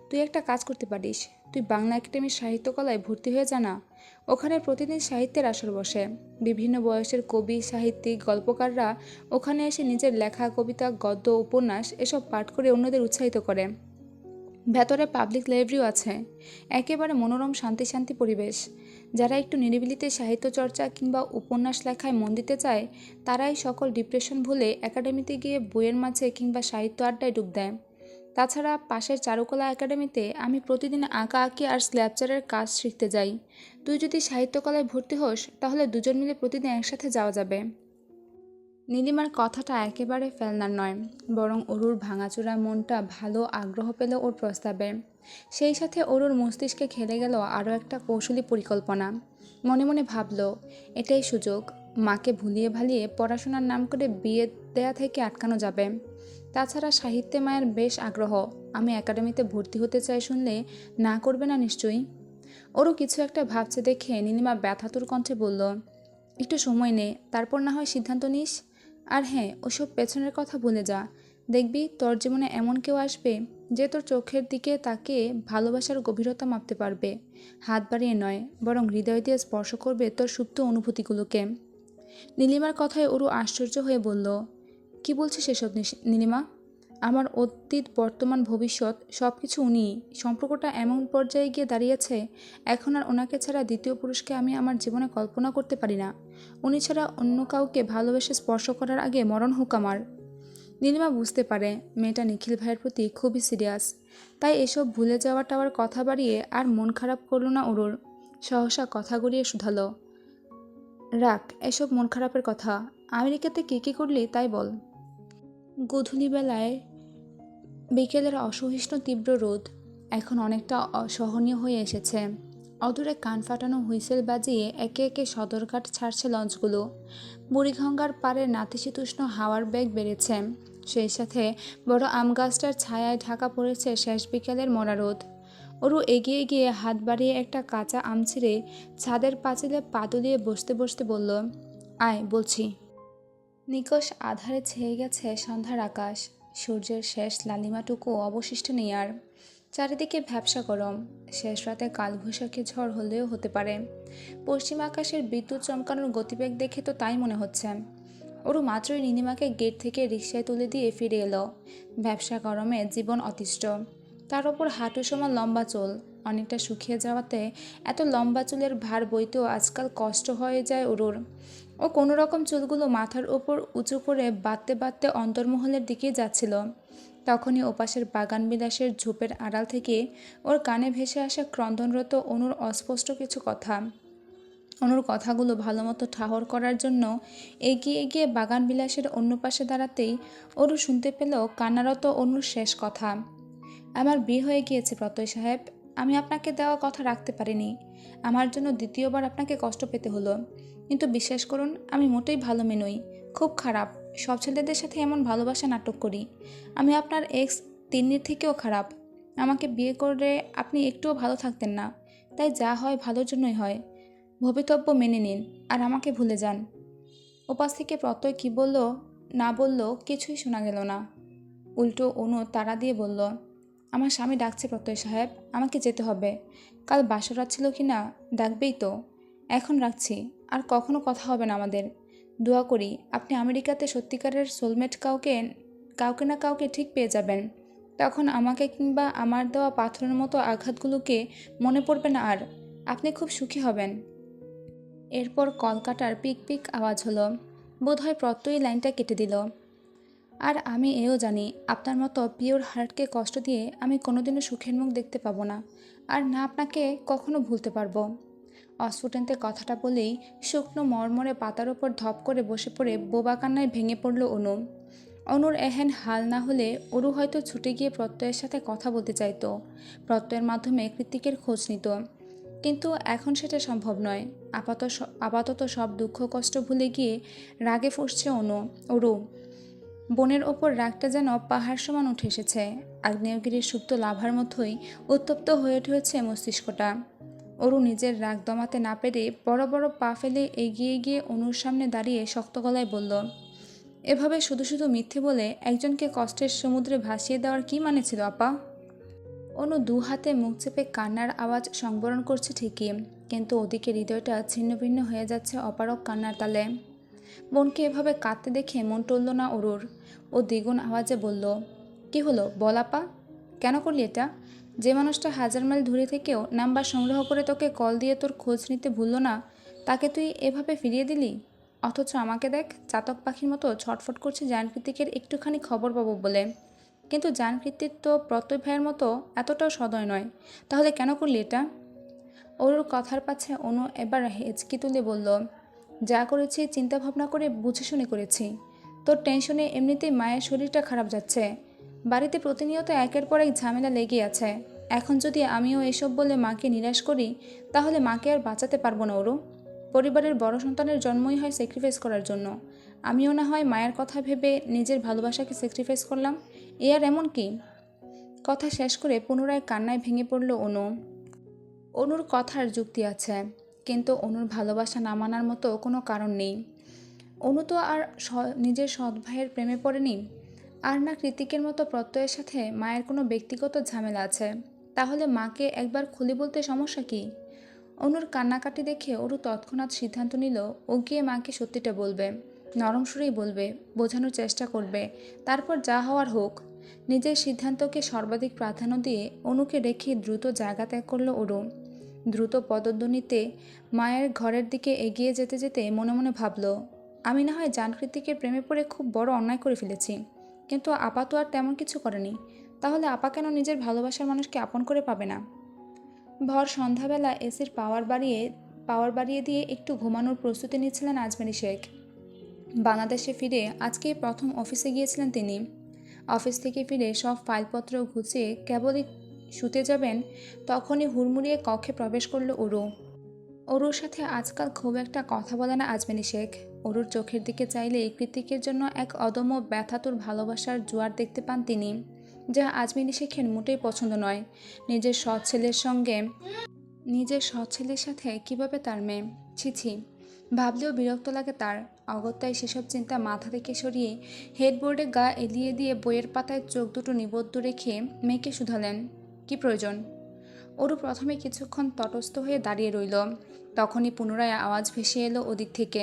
তুই একটা কাজ করতে পারিস, তুই বাংলা একাডেমির সাহিত্যকলায় ভর্তি হয়ে জানা। ওখানে প্রতিদিন সাহিত্যের আসর বসে। বিভিন্ন বয়সের কবি, সাহিত্যিক, গল্পকাররা ওখানে এসে নিজের লেখা কবিতা, গদ্য, উপন্যাস এসব পাঠ করে অন্যদের উৎসাহিত করে। ভেতরে পাবলিক লাইব্রেরিও আছে। একেবারে মনোরম শান্তি শান্তি পরিবেশ। যারা একটু নিরিবিলিতে সাহিত্য চর্চা কিংবা উপন্যাস লেখায় মন দিতে চায়, তারাই সকল ডিপ্রেশন ভুলে একাডেমিতে গিয়ে বইয়ের মাঝে কিংবা সাহিত্য আড্ডায় ডুব দেয়। তাছাড়া পাশের চারুকলা একাডেমিতে আমি প্রতিদিন আঁকা আঁকি আর স্ক্ল্যাপচারের কাজ শিখতে যাই। তুই যদি সাহিত্যকলায় ভর্তি হোস, তাহলে দুজন মিলে প্রতিদিন একসাথে যাওয়া যাবে। নীলিমার কথাটা একেবারে ফেলনার নয়, বরং অরুর ভাঙাচোরা মনটা ভালো আগ্রহ পেল ওর প্রস্তাবে। সেই সাথে অরুর মস্তিষ্কে খেলে গেল আরও একটা কৌশলী পরিকল্পনা। মনে মনে ভাবল, এটাই সুযোগ, মাকে ভুলিয়ে ভালিয়ে পড়াশোনার নাম করে বিয়ে দেয়া থেকে আটকানো যাবে। তাছাড়া সাহিত্যে মায়ের বেশ আগ্রহ, আমি একাডেমিতে ভর্তি হতে চাই শুনলে না করবে না নিশ্চয়ই। ওরও কিছু একটা ভাবছে দেখে নীলিমা ব্যথাতুর কণ্ঠে বলল, একটু সময় নে, তারপর না হয় সিদ্ধান্ত নিস। আর হ্যাঁ, ওসব পেছনের কথা ভুলে যা। দেখবি তোর জীবনে এমন কেউ আসবে যে তোর চোখের দিকে তাকে ভালোবাসার গভীরতা মাপতে পারবে। হাত বাড়িয়ে নয়, বরং হৃদয় দিয়ে স্পর্শ করবে তোর সুপ্ত অনুভূতিগুলোকে। নীলিমার কথায় ওরু আশ্চর্য হয়ে বলল, কি বলছিস এসব নীলিমা? আমার অতীত, বর্তমান, ভবিষ্যৎ সব কিছু উনি। সম্পর্কটা এমন পর্যায়ে গিয়ে দাঁড়িয়েছে, এখন আর ওনাকে ছাড়া দ্বিতীয় পুরুষকে আমি আমার জীবনে কল্পনা করতে পারি না। উনি ছাড়া অন্য কাউকে ভালোবেসে স্পর্শ করার আগে মরণ হোক আমার। নীলিমা বুঝতে পারে মেয়েটা নিখিল ভাইয়ের প্রতি খুবই সিরিয়াস, তাই এসব ভুলে যাওয়া টাওয়ার কথা বাড়িয়ে আর মন খারাপ করল না ওরুর। সহসা কথা গড়িয়ে শুধালো, রাখ এসব মন খারাপের কথা, আমেরিকাতে কী করলি তাই বল। গোধূলিবেলায় বিকেলের অসহিষ্ণু তীব্র রোদ এখন অনেকটা অসহনীয় হয়ে এসেছে। অদূরে কান ফাটানো হুইসেল বাজিয়ে একে একে সদরঘাট ছাড়ছে লঞ্চগুলো। বুড়িগঙ্গার পাড়ে নাতিশীতোষ্ণ হাওয়ার বেগ বেড়েছে। সেই সাথে বড় আম গাছটার ছায়ায় ঢাকা পড়েছে শেষ বিকেলের মরা রোদ। ওরু এগিয়ে গিয়ে হাত বাড়িয়ে একটা কাঁচা আম ছিঁড়ে ছাদের পাঁচিলে পা দুলিয়ে বসতে বসতে বলল, আয় বলছি। নিকষ আধারে ছেয়ে গেছে সন্ধ্যার আকাশ। সূর্যের শেষ লালিমাটুকু অবশিষ্ট নেই আর। চারিদিকে ভ্যাপসা গরম। শেষ রাতে কালবৈশাখী ঝড় হলেও হতে পারে। পশ্চিম আকাশের বিদ্যুৎ চমকানোর গতিবেগ দেখে তো তাই মনে হচ্ছে। ওরু মাত্রই নীলিমাকে গেট থেকে রিকশায় তুলে দিয়ে ফিরে এলো। ব্যবসা গরমে জীবন অতিষ্ঠ, তার ওপর হাঁটু সমান লম্বা চুল অনেকটা শুকিয়ে যাওয়াতে এত লম্বা চুলের ভার বইতেও আজকাল কষ্ট হয়ে যায় ওরুর। ও কোনো রকম চুলগুলো মাথার উপর উঁচু করে বাঁধতে বাঁধতে অন্তর্মহলের দিকে যাচ্ছিল। তখনই ওপাশের বাগান বিলাসের ঝোপের আড়াল থেকে ওর কানে ভেসে আসা ক্রন্দনরত অনুর অস্পষ্ট কিছু কথা। অনুর কথাগুলো ভালোমতো ঠাহর করার জন্য এগিয়ে এগিয়ে বাগান বিলাসের অন্য পাশে দাঁড়াতেই অনু শুনতে পেল কান্নারত অনুর শেষ কথা। আমার বিয়ে হয়ে গিয়েছে প্রত্যয় সাহেব, আমি আপনাকে দেওয়া কথা রাখতে পারিনি। আমার জন্য দ্বিতীয়বার আপনাকে কষ্ট পেতে হলো। কিন্তু বিশ্বাস করুন, আমি মোটেই ভালো মেয়ে নই, খুব খারাপ। সব ছেলেদের সাথে এমন ভালোবাসা নাটক করি। আমি আপনার এক্স তিন্নির থেকেও খারাপ। আমাকে বিয়ে করে আপনি একটুও ভালো থাকতেন না, তাই যা হয় ভালোর জন্যই হয়। ভবিতব্য মেনে নিন আর আমাকে ভুলে যান। ওপাশ থেকে প্রত্যয় কী বলল না বলল কিছুই শোনা গেল না। উল্টো অনু তাড়া দিয়ে বলল, আমার স্বামী ডাকছে প্রত্যয় সাহেব, আমাকে যেতে হবে। কাল বাসরাত ছিল কি না, ডাকবেই তো। এখন রাখছি, আর কখনো কথা হবে না আমাদের। দোয়া করি আপনি আমেরিকাতে সত্যিকারের সোলমেট কাউকে না কাউকে ঠিক পেয়ে যাবেন। তখন আমাকে কিংবা আমার দেওয়া পাথরের মতো আঘাতগুলোকে মনে পড়বে না আর। আপনি খুব সুখী হবেন। এরপর কলকাতার পিক পিক আওয়াজ হলো। বোধহয় প্রত্যয়ই লাইনটা কেটে দিল। আর আমি এও জানি, আপনার মতো পিওর হার্টকে কষ্ট দিয়ে আমি কোনোদিনও সুখের মুখ দেখতে পাবো না, আর না আপনাকে কখনো ভুলতে পারবো। অস্ফুটন্তে কথাটা বলেই শুকনো মরমরে পাতার ওপর ধপ করে বসে পড়ে বোবা কান্নায় ভেঙে পড়ল অনু। অনুর এহেন হাল না হলে অরু হয়তো ছুটে গিয়ে প্রত্যয়ের সাথে কথা বলতে চাইতো, প্রত্যয়ের মাধ্যমে কৃতিকের খোঁজ নিত। কিন্তু এখন সেটা সম্ভব নয়। আপাতত সব দুঃখ কষ্ট ভুলে গিয়ে রাগে ফুঁসছে অরু। বনের ওপর রাগটা যেন পাহাড় সমান উঠে এসেছে। আগ্নেয়গিরির সুপ্ত লাভার মতোই উত্তপ্ত হয়ে উঠেছে মস্তিষ্কটা। অরু নিজের রাগ দমাতে না পেরে বড় বড় পা ফেলে এগিয়ে গিয়ে অনুর সামনে দাঁড়িয়ে শক্ত গলায় বলল, এভাবে শুধু শুধু মিথ্যে বলে একজনকে কষ্টের সমুদ্রে ভাসিয়ে দেওয়ার কি মানে ছিল আপা? অনু দু হাতে মুখ চেপে কান্নার আওয়াজ সংবরণ করছে ঠিকই, কিন্তু ওদিকে হৃদয়টা ছিন্ন ভিন্ন হয়ে যাচ্ছে অপারক কান্নার তালে। বোনকে এভাবে কাঁদতে দেখে মন টলল না অরুর। ও দ্বিগুণ আওয়াজে বলল, কি হলো বল আপা, কেন করলি এটা? যে মানুষটা 1000 মাইল দূরে থেকেও নাম্বার সংগ্রহ করে তোকে কল দিয়ে তোর খোঁজ নিতে ভুলল না, তাকে তুই এভাবে ফিরিয়ে দিলি। অথচ আমাকে দেখ, চাতক পাখির মতো ছটফট করছে জানকৃতিকের একটুখানি খবর পাবো বলে। কিন্তু জানকৃতির তো প্রত্যয় ভাইয়ের মতো এতটাও সদয় নয়। তাহলে কেন করলি এটা? অরুর কথার পাছে অনু এবার হেঁচকি তুলে বলল, যা করেছি চিন্তা ভাবনা করে বুঝে শুনে করেছি। তোর টেনশনে এমনিতেই মায়ের শরীরটা খারাপ যাচ্ছে। বাড়িতে প্রতিনিয়ত একের পর এক ঝামেলা লেগে আছে। এখন যদি আমিও এসব বলে মাকে নিরাশ করি, তাহলে মাকে আর বাঁচাতে পারবো না অরু। পরিবারের বড় সন্তানের জন্মই হয় স্যাক্রিফাইস করার জন্য। আমিও না হয় মায়ের কথা ভেবে নিজের ভালোবাসাকে স্যাক্রিফাইস করলাম, এ আর এমন কি? কথা শেষ করে পুনরায় কান্নায় ভেঙে পড়ল অনু। অনুর কথার যুক্তি আছে, কিন্তু অনুর ভালোবাসা না মানার মতো কোনো কারণ নেই। অনু তো আর নিজের সৎ ভাইয়ের প্রেমে পড়েনি। আর না কৃতিকের মতো প্রত্যয়ের সাথে মায়ের কোনো ব্যক্তিগত ঝামেলা আছে। তাহলে মাকে একবার খুলে বলতে সমস্যা কি? অনুর কান্নাকাটি দেখে অরু তৎক্ষণাৎ সিদ্ধান্ত নিল ও গিয়ে মাকে সত্যিটা বলবে। নরম সুরেই বলবে, বোঝানোর চেষ্টা করবে, তারপর যা হওয়ার হোক। নিজের সিদ্ধান্তকে সর্বাধিক প্রাধান্য দিয়ে অনুকে রেখে দ্রুত জায়গা ত্যাগ করল অরু। দ্রুত পদধ্বনিতে মায়ের ঘরের দিকে এগিয়ে যেতে যেতে মনে মনে ভাবল, আমি না হয় জানকৃতিকের প্রেমে পড়ে খুব বড় অন্যায় করে ফেলেছি, কিন্তু আপা তো আর তেমন কিছু করেনি। তাহলে আপা কেন নিজের ভালোবাসার মানুষকে আপন করে পাবে না? ভর সন্ধ্যাবেলা এসির পাওয়ার বাড়িয়ে দিয়ে একটু ঘুমানোর প্রস্তুতি নিচ্ছিলেন আজমেরি শেখ। বাংলাদেশে ফিরে আজকেই প্রথম অফিসে গিয়েছিলেন তিনি। অফিস থেকে ফিরে সব ফাইলপত্র গুছিয়ে কেবলই শুতে যাবেন, তখনই হুড়মুড়িয়ে কক্ষে প্রবেশ করল অরু। অরুর সাথে আজকাল খুব একটা কথা বলে না আজমেরি শেখ। অরুর চোখের দিকে চাইলে কৃতিকের জন্য এক অদম্য ব্যথাতুর ভালোবাসার জোয়ার দেখতে পান তিনি, যা আজমেরি শেখের মোটেই পছন্দ নয়। নিজের সৎ ছেলের সাথে কিভাবে তার মেয়ে, ছি, ভাবলেও বিরক্ত লাগে তার। অগত্যায় সেসব চিন্তা মাথা থেকে সরিয়ে হেডবোর্ডে গা এলিয়ে দিয়ে বইয়ের পাতায় চোখ দুটো নিবদ্ধ রেখে মেয়েকে শুধালেন, কি প্রয়োজন? অরু প্রথমে কিছুক্ষণ তটস্থ হয়ে দাঁড়িয়ে রইল। তখনই পুনরায় আওয়াজ ভেসে এলো ওদিক থেকে,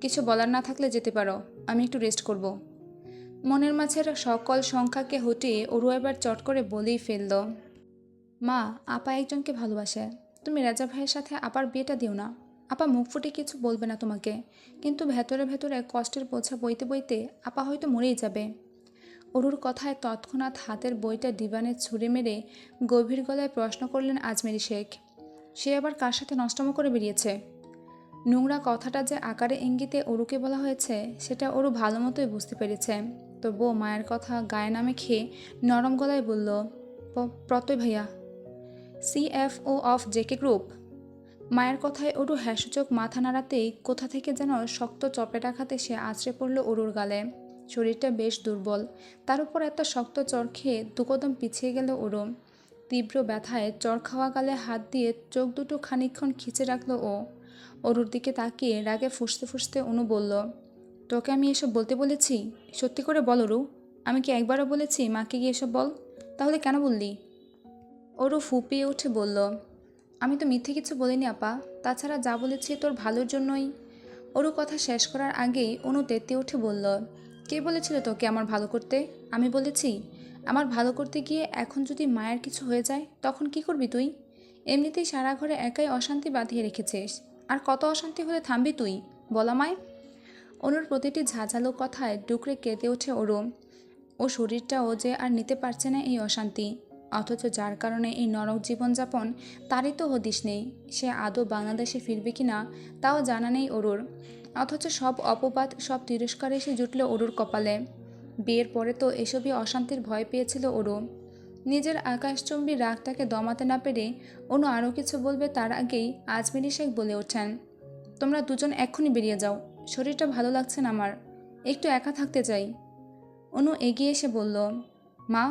কিছু বলার না থাকলে যেতে পারো। আমি একটু রেস্ট করব। মনের মাঝের সকল সংখ্যাকে হটিয়ে অরু এবার চট করে বলেই ফেলল, মা, আপা একজনকে ভালোবাসে। তুমি রাজা ভাইয়ের সাথে আপার বিয়েটা দিও না। আপা মুখ ফুটে কিছু বলবে না তোমাকে, কিন্তু ভেতরে ভেতরে কষ্টের বোঝা বইতে বইতে আপা হয়তো মরেই যাবে। অরুর কথায় তৎক্ষণাৎ হাতের বইটা ডিবানে ছুঁড়ে মেরে গভীর গলায় প্রশ্ন করলেন আজমেরি শেখ। সে আবার কার সাথে নষ্টম করে বেরিয়েছে? নোংরা কথাটা যে আকারে ইঙ্গিতে অরুকে বলা হয়েছে সেটা অরু ভালো মতোই বুঝতে পেরেছে। তবুও মায়ের কথা গায়ে না মেখে নরম গলায় বলল, প্রত্যয় ভাইয়া, CFO অফ জেকে গ্রুপ। মায়ের কথায় অরু হ্যাসূচক মাথা নাড়াতেই কোথা থেকে যেন শক্ত চপেটা খাতে সে আছড়ে পড়ল অরুর গালে। শরীরটা বেশ দুর্বল, তার উপর এত শক্ত চর খেয়ে দুকদম পিছিয়ে গেল অরু। তীব্র ব্যথায় চর খাওয়া গালে হাত দিয়ে চোখ দুটো খানিকক্ষণ খিচে রাখল ও। অরুর দিকে তাকিয়ে রাগে ফুঁসতে ফুঁসতে অনু বলল, তোকে আমি এসব বলতে বলেছি? সত্যি করে বল অরু, আমি কি একবারও বলেছি মাকে গিয়ে এসব বল? তাহলে কেন বললি? অরু ফুপিয়ে উঠে বলল, আমি তো মিথ্যে কিছু বলিনি আপা, তাছাড়া যা বলেছি তোর ভালোর জন্যই। অরু কথা শেষ করার আগেই অনু তেতে উঠে বলল, কে বলেছিল তোকে আমার ভালো করতে? আমি বলেছি? আমার ভালো করতে গিয়ে এখন যদি মায়ের কিছু হয়ে যায় তখন কি করবি তুই? এমনিতেই সারা ঘরে একাই অশান্তি বাঁধিয়ে রেখেছিস, আর কত অশান্তি হলে থামবি তুই? বলা মায়। অনুর প্রতিটি ঝাঁঝালো কথায় ডুকরে কেঁদে ওঠে অরু। ও শরীরটাও যে আর নিতে পারছে না এই অশান্তি, অথচ যার কারণে এই নরক জীবনযাপন তারই তো হদিশ নেই। সে আদৌ বাংলাদেশে ফিরবে কি না তাও জানা নেই অরুর। অথচ সব অপবাদ, সব তিরস্কার এসে জুটল অরুর কপালে। বিয়ের পরে তো এসবই অশান্তির ভয় পেয়েছিল অরু। নিজের আকাশচুম্বী রাগটাকে দমাতে না পেরে অনু আরও কিছু বলবে তার আগেই আজমেরি শেখ বলে ওঠেন, তোমরা দুজন এক্ষুনি বেরিয়ে যাও, শরীরটা ভালো লাগছে না আমার, একটু একা থাকতে চাই। অনু এগিয়ে এসে বলল, মা,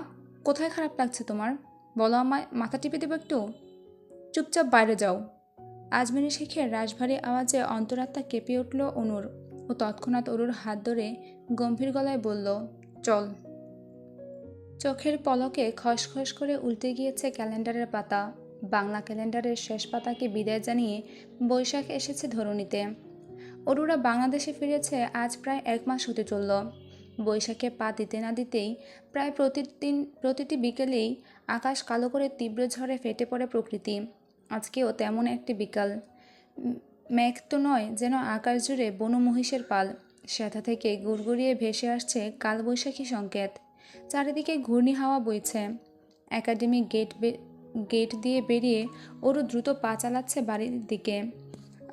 কোথায় খারাপ লাগছে তোমার? বলো আমায়, মাথা টিপে দেবো একটু? চুপচাপ বাইরে যাও। আজমেরি শেখের রাশভারী আওয়াজে অন্তরাত্মা কেঁপে উঠল অনুর। ও তৎক্ষণাৎ অরুর হাত ধরে গম্ভীর গলায় বলল, চল। চোখের পলকে খসখস করে উল্টে গিয়েছে ক্যালেন্ডারের পাতা। বাংলা ক্যালেন্ডারের শেষ পাতাকে বিদায় জানিয়ে বৈশাখ এসেছে ধরণীতে। অরুরা বাংলাদেশে ফিরেছে আজ প্রায় 1 মাস হতে চলল। বৈশাখে পা দিতে না দিতেই প্রায় প্রতিটি বিকেলেই আকাশ কালো করে তীব্র ঝড়ে ফেটে পড়ে প্রকৃতি। আজকেও তেমন একটি বিকাল। মেঘ তো নয়, যেন আকাশ জুড়ে বনু মহিষের পাল। সেথা থেকে গুড়গুড়িয়ে ভেসে আসছে কালবৈশাখী সংকেত। চারিদিকে ঘূর্ণি হাওয়া বইছে। একাডেমি গেট দিয়ে বেরিয়ে ওরও দ্রুত পা চালাচ্ছে বাড়ির দিকে।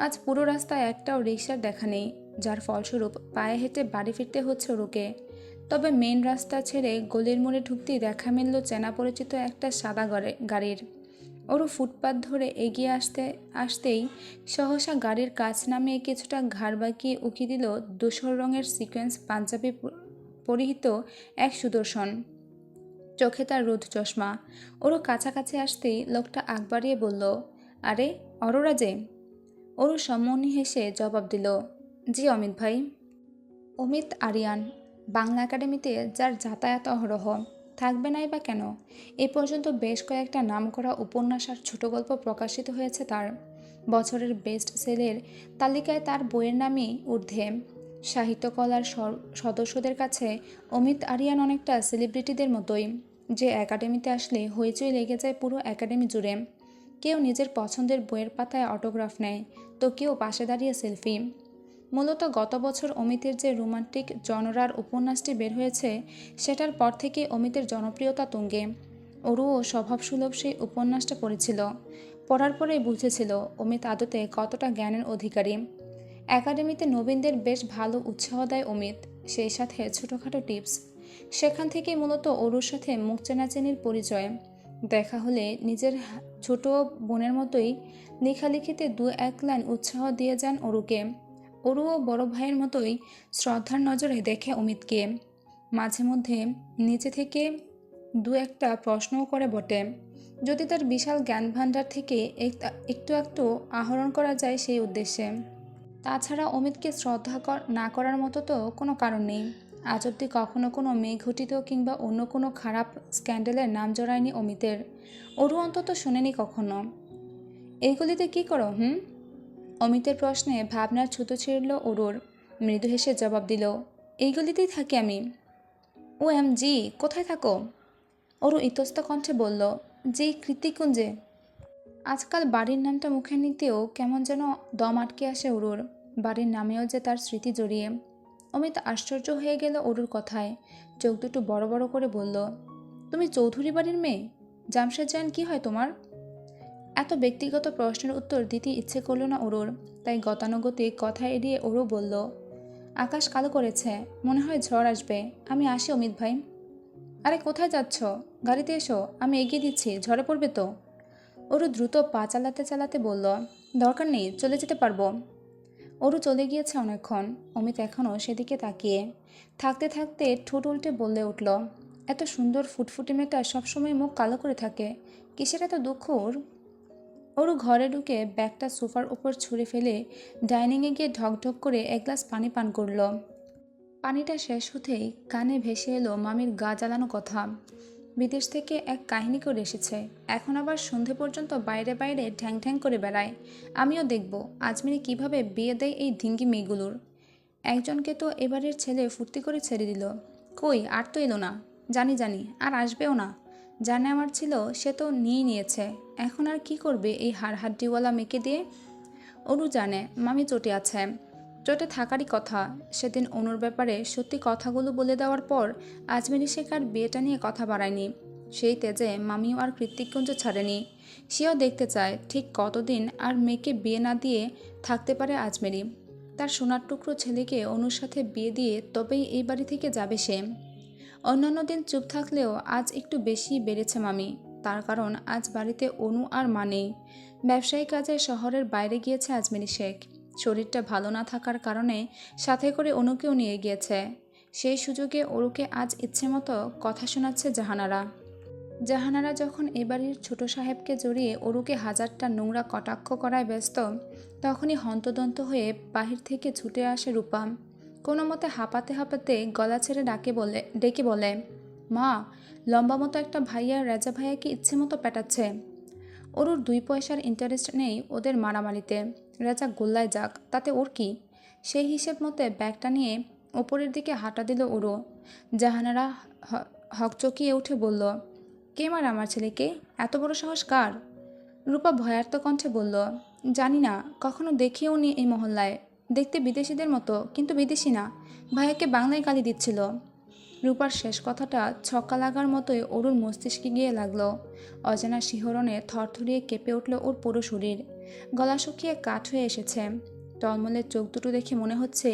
আজ পুরো রাস্তায় একটাও রিকশার দেখা নেই, যার ফলস্বরূপ পায়ে হেঁটে বাড়ি ফিরতে হচ্ছে ওরকে। তবে মেন রাস্তা ছেড়ে গলির মোড়ে ঢুকতেই দেখা মিলল চেনা পরিচিত একটা সাদা গাড়ির। ওরও ফুটপাত ধরে এগিয়ে আসতেই সহসা গাড়ির কাছ নামিয়ে কিছুটা ঘাড় বাঁকিয়ে উকি দিল ধূসর রঙের সিকোয়েন্স পাঞ্জাবি পরিহিত এক সুদর্শন। চোখে তার রোদ চশমা। ওরও কাছাকাছি আসতেই লোকটা আগ বাড়িয়ে বলল, আরে, অরোরা যে। অরু সম্মনি হেসে জবাব দিল, জি অমিত ভাই। অমিত আরিয়ান, বাংলা একাডেমিতে যার যাতায়াত অহরহ, থাকবে নাই বা কেন? এ পর্যন্ত বেশ কয়েকটা নামকরা উপন্যাস আর ছোট গল্প প্রকাশিত হয়েছে তার। বছরের বেস্ট সেলের তালিকায় তার বইয়ের নামই ঊর্ধ্বে। সাহিত্যকলার সদস্যদের কাছে অমিত আরিয়ান অনেকটা সেলিব্রিটিদের মতোই, যে একাডেমিতে আসলে হইচই লেগে যায় পুরো একাডেমি জুড়ে। কেউ নিজের পছন্দের বইয়ের পাতায় অটোগ্রাফ নেয়, তো কেউ পাশে দাঁড়িয়ে সেলফি। মূলত গত বছর অমিতের যে রোমান্টিক জনরার উপন্যাসটি বের হয়েছে, সেটার পর থেকে অমিতের জনপ্রিয়তা তুঙ্গে। অরুও স্বভাবসুলভ সেই উপন্যাসটা পড়েছিল। পড়ার পরেই বুঝেছিল অমিত আদতে কতটা জ্ঞানের অধিকারী। একাডেমিতে নবীনদের বেশ ভালো উৎসাহ দেয় অমিত, সেই সাথে ছোটোখাটো টিপস। সেখান থেকেই মূলত অরুর সাথে মুখ চেনাচেনির পরিচয়। দেখা হলে নিজের ছোট বোনের মতোই লেখালেখিতে 2-1 লাইন উৎসাহ দিয়ে যান অরুকে। অরুও বড় ভাইয়ের মতোই শ্রদ্ধার নজরে দেখে অমিতকে। মাঝে মধ্যে নিচে থেকে 2-একটা প্রশ্নও করে বটে, যদি তার বিশাল জ্ঞানভাণ্ডার থেকে একটু একটু আহরণ করা যায় সেই উদ্দেশ্যে। তাছাড়া অমিতকে শ্রদ্ধা না করার মতো তো কোনো কারণ নেই। আজ অবধি কখনো কোনো মেয়ে ঘটিত কিংবা অন্য কোনো খারাপ স্ক্যান্ডেলের নাম জড়ায়নি অমিতের। অরু অন্তত শোনেনি কখনো। এইগুলিতে কী করো অমিতের প্রশ্নে ভাবনার ছুতো ছিঁড়ল অরুর। মৃদু হেসে জবাব দিল, এই গলিতেই থাকি আমি। ও এম জি, কোথায় থাকো? অরু ইতস্ত কণ্ঠে বলল, জি কৃতিকুঞ্জে। আজকাল বাড়ির নামটা মুখে নিতেও কেমন যেন দম আটকে আসে অরুর। বাড়ির নামেও যে তার স্মৃতি জড়িয়ে। অমিত আশ্চর্য হয়ে গেল অরুর কথায়, চোখ দুটো বড় বড় করে বলল, তুমি চৌধুরী বাড়ির মেয়ে? জামশেদ জান কি হয় তোমার? এত ব্যক্তিগত প্রশ্নের উত্তর দিতে ইচ্ছে করল না অরুর, তাই গতানুগতিক কথা এড়িয়ে অরু বলল, আকাশ কালো করেছে, মনে হয় ঝড় আসবে, আমি আসি অমিত ভাই। আরে কোথায় যাচ্ছ? গাড়িতে এসো, আমি এগিয়ে দিচ্ছি, ঝড়ে পড়বে তো। অরু দ্রুত পা চালাতে চালাতে বলল, দরকার নেই, চলে যেতে পারবো। অরু চলে গিয়েছে অনেকক্ষণ। অমিত এখনও সেদিকে তাকিয়ে থাকতে থাকতে ঠোঁট উল্টে বলে উঠল, এত সুন্দর ফুটফুটে মেয়েটা সবসময় মুখ কালো করে থাকে, কিসের এত দুঃখ ওর? অরু ঘরে ঢুকে ব্যাগটা সোফার উপর ছুঁড়ে ফেলে ডাইনিংয়ে গিয়ে ঢকঢক করে এক গ্লাস পানি পান করল। পানিটা শেষ হতেই কানে ভেসে এলো মামির গা জ্বালানো কথা। বিদেশ থেকে এক কাহিনী করে এসেছে, এখন আবার সন্ধে পর্যন্ত বাইরে বাইরে ঠ্যাং ঠ্যাং করে বেড়ায়। আমিও দেখব আজমিরি কিভাবে বিয়ে দেয় এই ধিঙ্গি মেয়েগুলোর। একজনকে তো এবারের ছেলে ফুর্তি করে ছেড়ে দিল, কই আর তো এলো না। জানি জানি আর আসবেও না। জানে আমার ছিল সে তো নিয়েই নিয়েছে, এখন আর কি করবে এই হাড্ডিওয়ালা মেয়েকে দিয়ে? অনু জানে মামি চটে আছে, চটে থাকারই কথা। সেদিন অনুর ব্যাপারে সত্যি কথাগুলো বলে দেওয়ার পর আজমেরি শেখার বিয়েটা নিয়ে কথা বাড়ায়নি। সেই তেজে মামিও আর কৃতিকগঞ্জ ছাড়েনি। সেও দেখতে চায় ঠিক কতদিন আর মেয়েকে বিয়ে না দিয়ে থাকতে পারে আজমেরি। তার সোনার টুকরো ছেলেকে অনুর সাথে বিয়ে দিয়ে তবেই এই বাড়ি থেকে যাবে সে। অন্যান্য দিন চুপ থাকলেও আজ একটু বেশি বেড়েছে মামি। তার কারণ আজ বাড়িতে অনু আর মা নেই। ব্যবসায়ী কাজে শহরের বাইরে গিয়েছে আজমেরি শেখ। শরীরটা ভালো না থাকার কারণে সাথে করে অনুকেও নিয়ে গিয়েছে। সেই সুযোগে অরুকে আজ ইচ্ছে মতো কথা শোনাচ্ছে জাহানারা। জাহানারা যখন এ বাড়ির ছোট সাহেবকে জড়িয়ে অরুকে হাজারটা নোংরা কটাক্ষ করায় ব্যস্ত, তখনই হন্তদন্ত হয়ে বাহির থেকে ছুটে আসে রূপা। কোনো মতে হাঁপাতে হাঁপাতে গলা ছেড়ে ডেকে বলে, মা, লম্বা মতো একটা ভাইয়া রাজা ভাইয়াকে ইচ্ছে মতো পেটাচ্ছে। অরুর 2 পয়সার ইন্টারেস্ট নেই ওদের মারামারিতে। রাজা গোল্লায় যাক, তাতে ওর কি? সেই হিসেব মতে ব্যাগটা নিয়ে ওপরের দিকে হাঁটা দিল অরু। জাহানারা হকচকিয়ে উঠে বলল, কে মারে আমার ছেলেকে? এত বড় সাহস কার? রূপা ভয়ার্ত কণ্ঠে বলল, জানি না, কখনো দেখিও নি এই মহল্লায়। দেখতে বিদেশিদের মতো, কিন্তু বিদেশি না। ভাইয়াকে বাংলায় গালি দিচ্ছিল। রূপার শেষ কথাটা ছক্কা লাগার মতোই অরুর মস্তিষ্কে গিয়ে লাগলো। অজানা শিহরণে থরথরিয়ে কেঁপে উঠল ওর পুরো শরীর। গলা শুকিয়ে কাঠ হয়ে এসেছে। টলমলের চোখ দুটো দেখে মনে হচ্ছে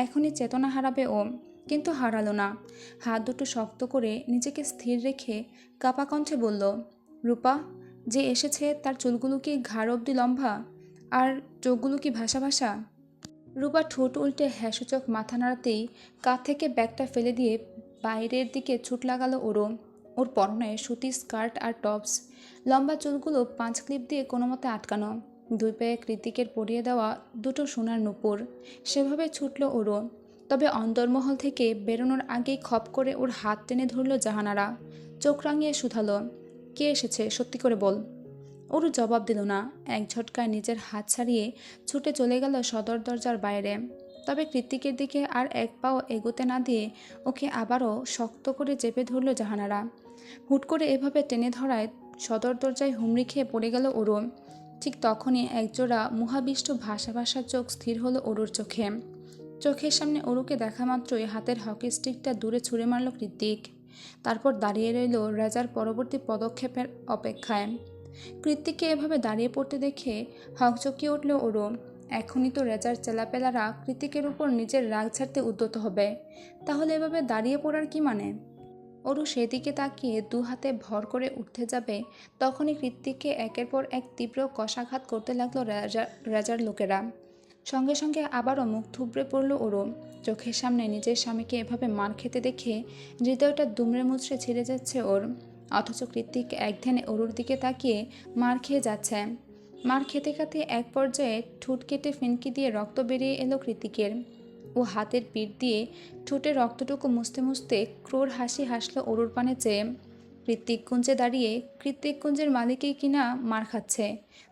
এখনই চেতনা হারাবে ও, কিন্তু হারালো না। হাত দুটো শক্ত করে নিজেকে স্থির রেখে কাপা কণ্ঠে বলল, রূপা, যে এসেছে তার চুলগুলো কি ঘাড় অবধি লম্বা, আর চোখগুলো কি ভাসা ভাসা? রূপা ঠোঁট উল্টে হ্যাসূচক মাথা নাড়াতেই কাঁধ থেকে ব্যাগটা ফেলে দিয়ে বাইরের দিকে ছুট লাগালো ওরও। ওর পরনে সুতি স্কার্ট আর টপস, লম্বা চুলগুলো 5 ক্লিপ দিয়ে কোনো মতে আটকানো, 2 পায়ে কৃতিকের পরিয়ে দেওয়া দুটো সোনার নূপুর। সেভাবে ছুটল ওরও। তবে অন্দরমহল থেকে বেরোনোর আগেই খপ করে ওর হাত টেনে ধরল জাহানারা। চোখ রাঙিয়ে শুধালো, কে এসেছে সত্যি করে বল। অরু জবাব দিল না। এক ঝটকায় নিজের হাত ছাড়িয়ে ছুটে চলে গেল সদর দরজার বাইরে। তবে কৃতিকের দিকে আর এক পাও এগোতে না দিয়ে ওকে আবারও শক্ত করে চেপে ধরল জাহানারা। হুট করে এভাবে টেনে ধরায় সদর দরজায় হুমড়ি খেয়ে পড়ে গেল অরু। ঠিক তখনই একজোড়া মুহাবিষ্ট ভাসা ভাসা চোখ স্থির হলো অরুর চোখে। চোখের সামনে অরুকে দেখা মাত্রই হাতের হকি স্টিকটা দূরে ছুঁড়ে মারল কৃতিক। তারপর দাঁড়িয়ে রইল রেজার পরবর্তী পদক্ষেপের অপেক্ষায়। কৃতিককে এভাবে দাঁড়িয়ে পড়তে দেখে হকচকিয়ে উঠল ওরও। এখনই তো রেজার চেলাপেলারা কৃতিকের উপর নিজের রাগ ছাড়তে উদ্যত হবে, তাহলে এভাবে দাঁড়িয়ে পড়ার কি মানে? ওরু সেদিকে তাকিয়ে 2 হাতে ভর করে উঠতে যাবে, তখনই কৃতিককে একের পর এক তীব্র কষাঘাত করতে লাগলো রেজার লোকেরা। সঙ্গে সঙ্গে আবারও মুখ থুবড়ে পড়ল ওরু। চোখের সামনে নিজের স্বামীকে এভাবে মার খেতে দেখে হৃদয়টা দুমড়ে মুচড়ে ছিঁড়ে যাচ্ছে ওর। অথচ কৃতিক একধ্যানে অরুর দিকে তাকিয়ে মার খেয়ে যাচ্ছে। মার খেতে খেতে এক পর্যায়ে ঠোঁট কেটে ফিনকি দিয়ে রক্ত বেরিয়ে এলো কৃতিকের। ও হাতের পিঠ দিয়ে ঠোঁটে রক্তটুকু মুছতে মুছতে ক্রোর হাসি হাসল অরুর পানে চেয়ে। কৃতিকগঞ্জে দাঁড়িয়ে কৃতিকগঞ্জের মালিকই কিনা মার খাচ্ছে,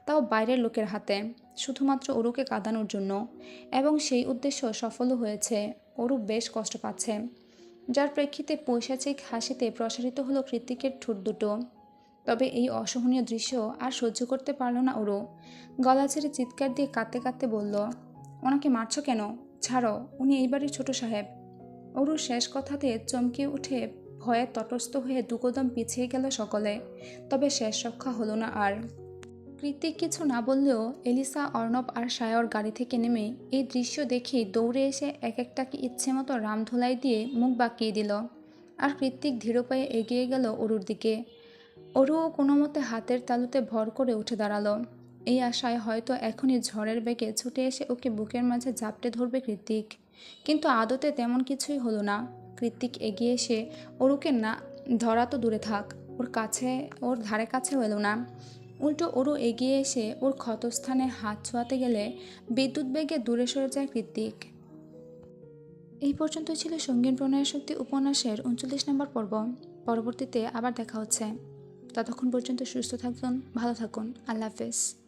তাও বাইরের লোকের হাতে, শুধুমাত্র অরুকে কাঁদানোর জন্য। এবং সেই উদ্দেশ্য সফলও হয়েছে। অরু বেশ কষ্ট পাচ্ছে, যার প্রেক্ষিতে পৈশাচিক হাসিতে প্রসারিত হলো কৃত্তিকের ঠোঁট দুটো। তবে এই অসহনীয় দৃশ্য আর সহ্য করতে পারল না ওরও। গলা ছেড়ে চিৎকার দিয়ে কাঁদতে কাঁদতে বলল, ওনাকে মারছ কেন? ছাড়ো, উনি এই বাড়ির ছোট সাহেব। অরুর শেষ কথাতে চমকে উঠে ভয়ে তটস্থ হয়ে দুকদম পিছিয়ে গেল সকলে। তবে শেষ রক্ষা হলো না আর। কৃত্তিক কিছু না বললেও এলিসা, অর্ণব আর সায়র গাড়ি থেকে নেমে এই দৃশ্য দেখেই দৌড়ে এসে এক একটাকে ইচ্ছে মতো রামধোলাই দিয়ে মুখ বাঁকিয়ে দিল। আর কৃত্তিক ধীর পায়ে এগিয়ে গেল অরুর দিকে। অরুও কোনো মতে হাতের তালুতে ভর করে উঠে দাঁড়ালো, এই আশায় হয়তো এখনই ঝড়ের বেগে ছুটে এসে ওকে বুকের মাঝে ঝাপটে ধরবে কৃত্তিক। কিন্তু আদতে তেমন কিছুই হলো না। কৃত্তিক এগিয়ে এসে অরুকে না ধরা তো দূরে থাক, ওর ধারে কাছেও এলো না। উল্টো অরু এগিয়ে এসে ওর ক্ষতস্থানে হাত ছোঁয়াতে গেলে বিদ্যুৎ বেগে দূরে সরে যায় কৃত্তিক। এই পর্যন্ত ছিল সঙ্গীন প্রণয়ের শক্তি উপন্যাসের 39 নম্বর পর্ব। পরবর্তীতে আবার দেখা হচ্ছে। ততক্ষণ পর্যন্ত সুস্থ থাকুন, ভালো থাকুন। আল্লাহ হাফেজ।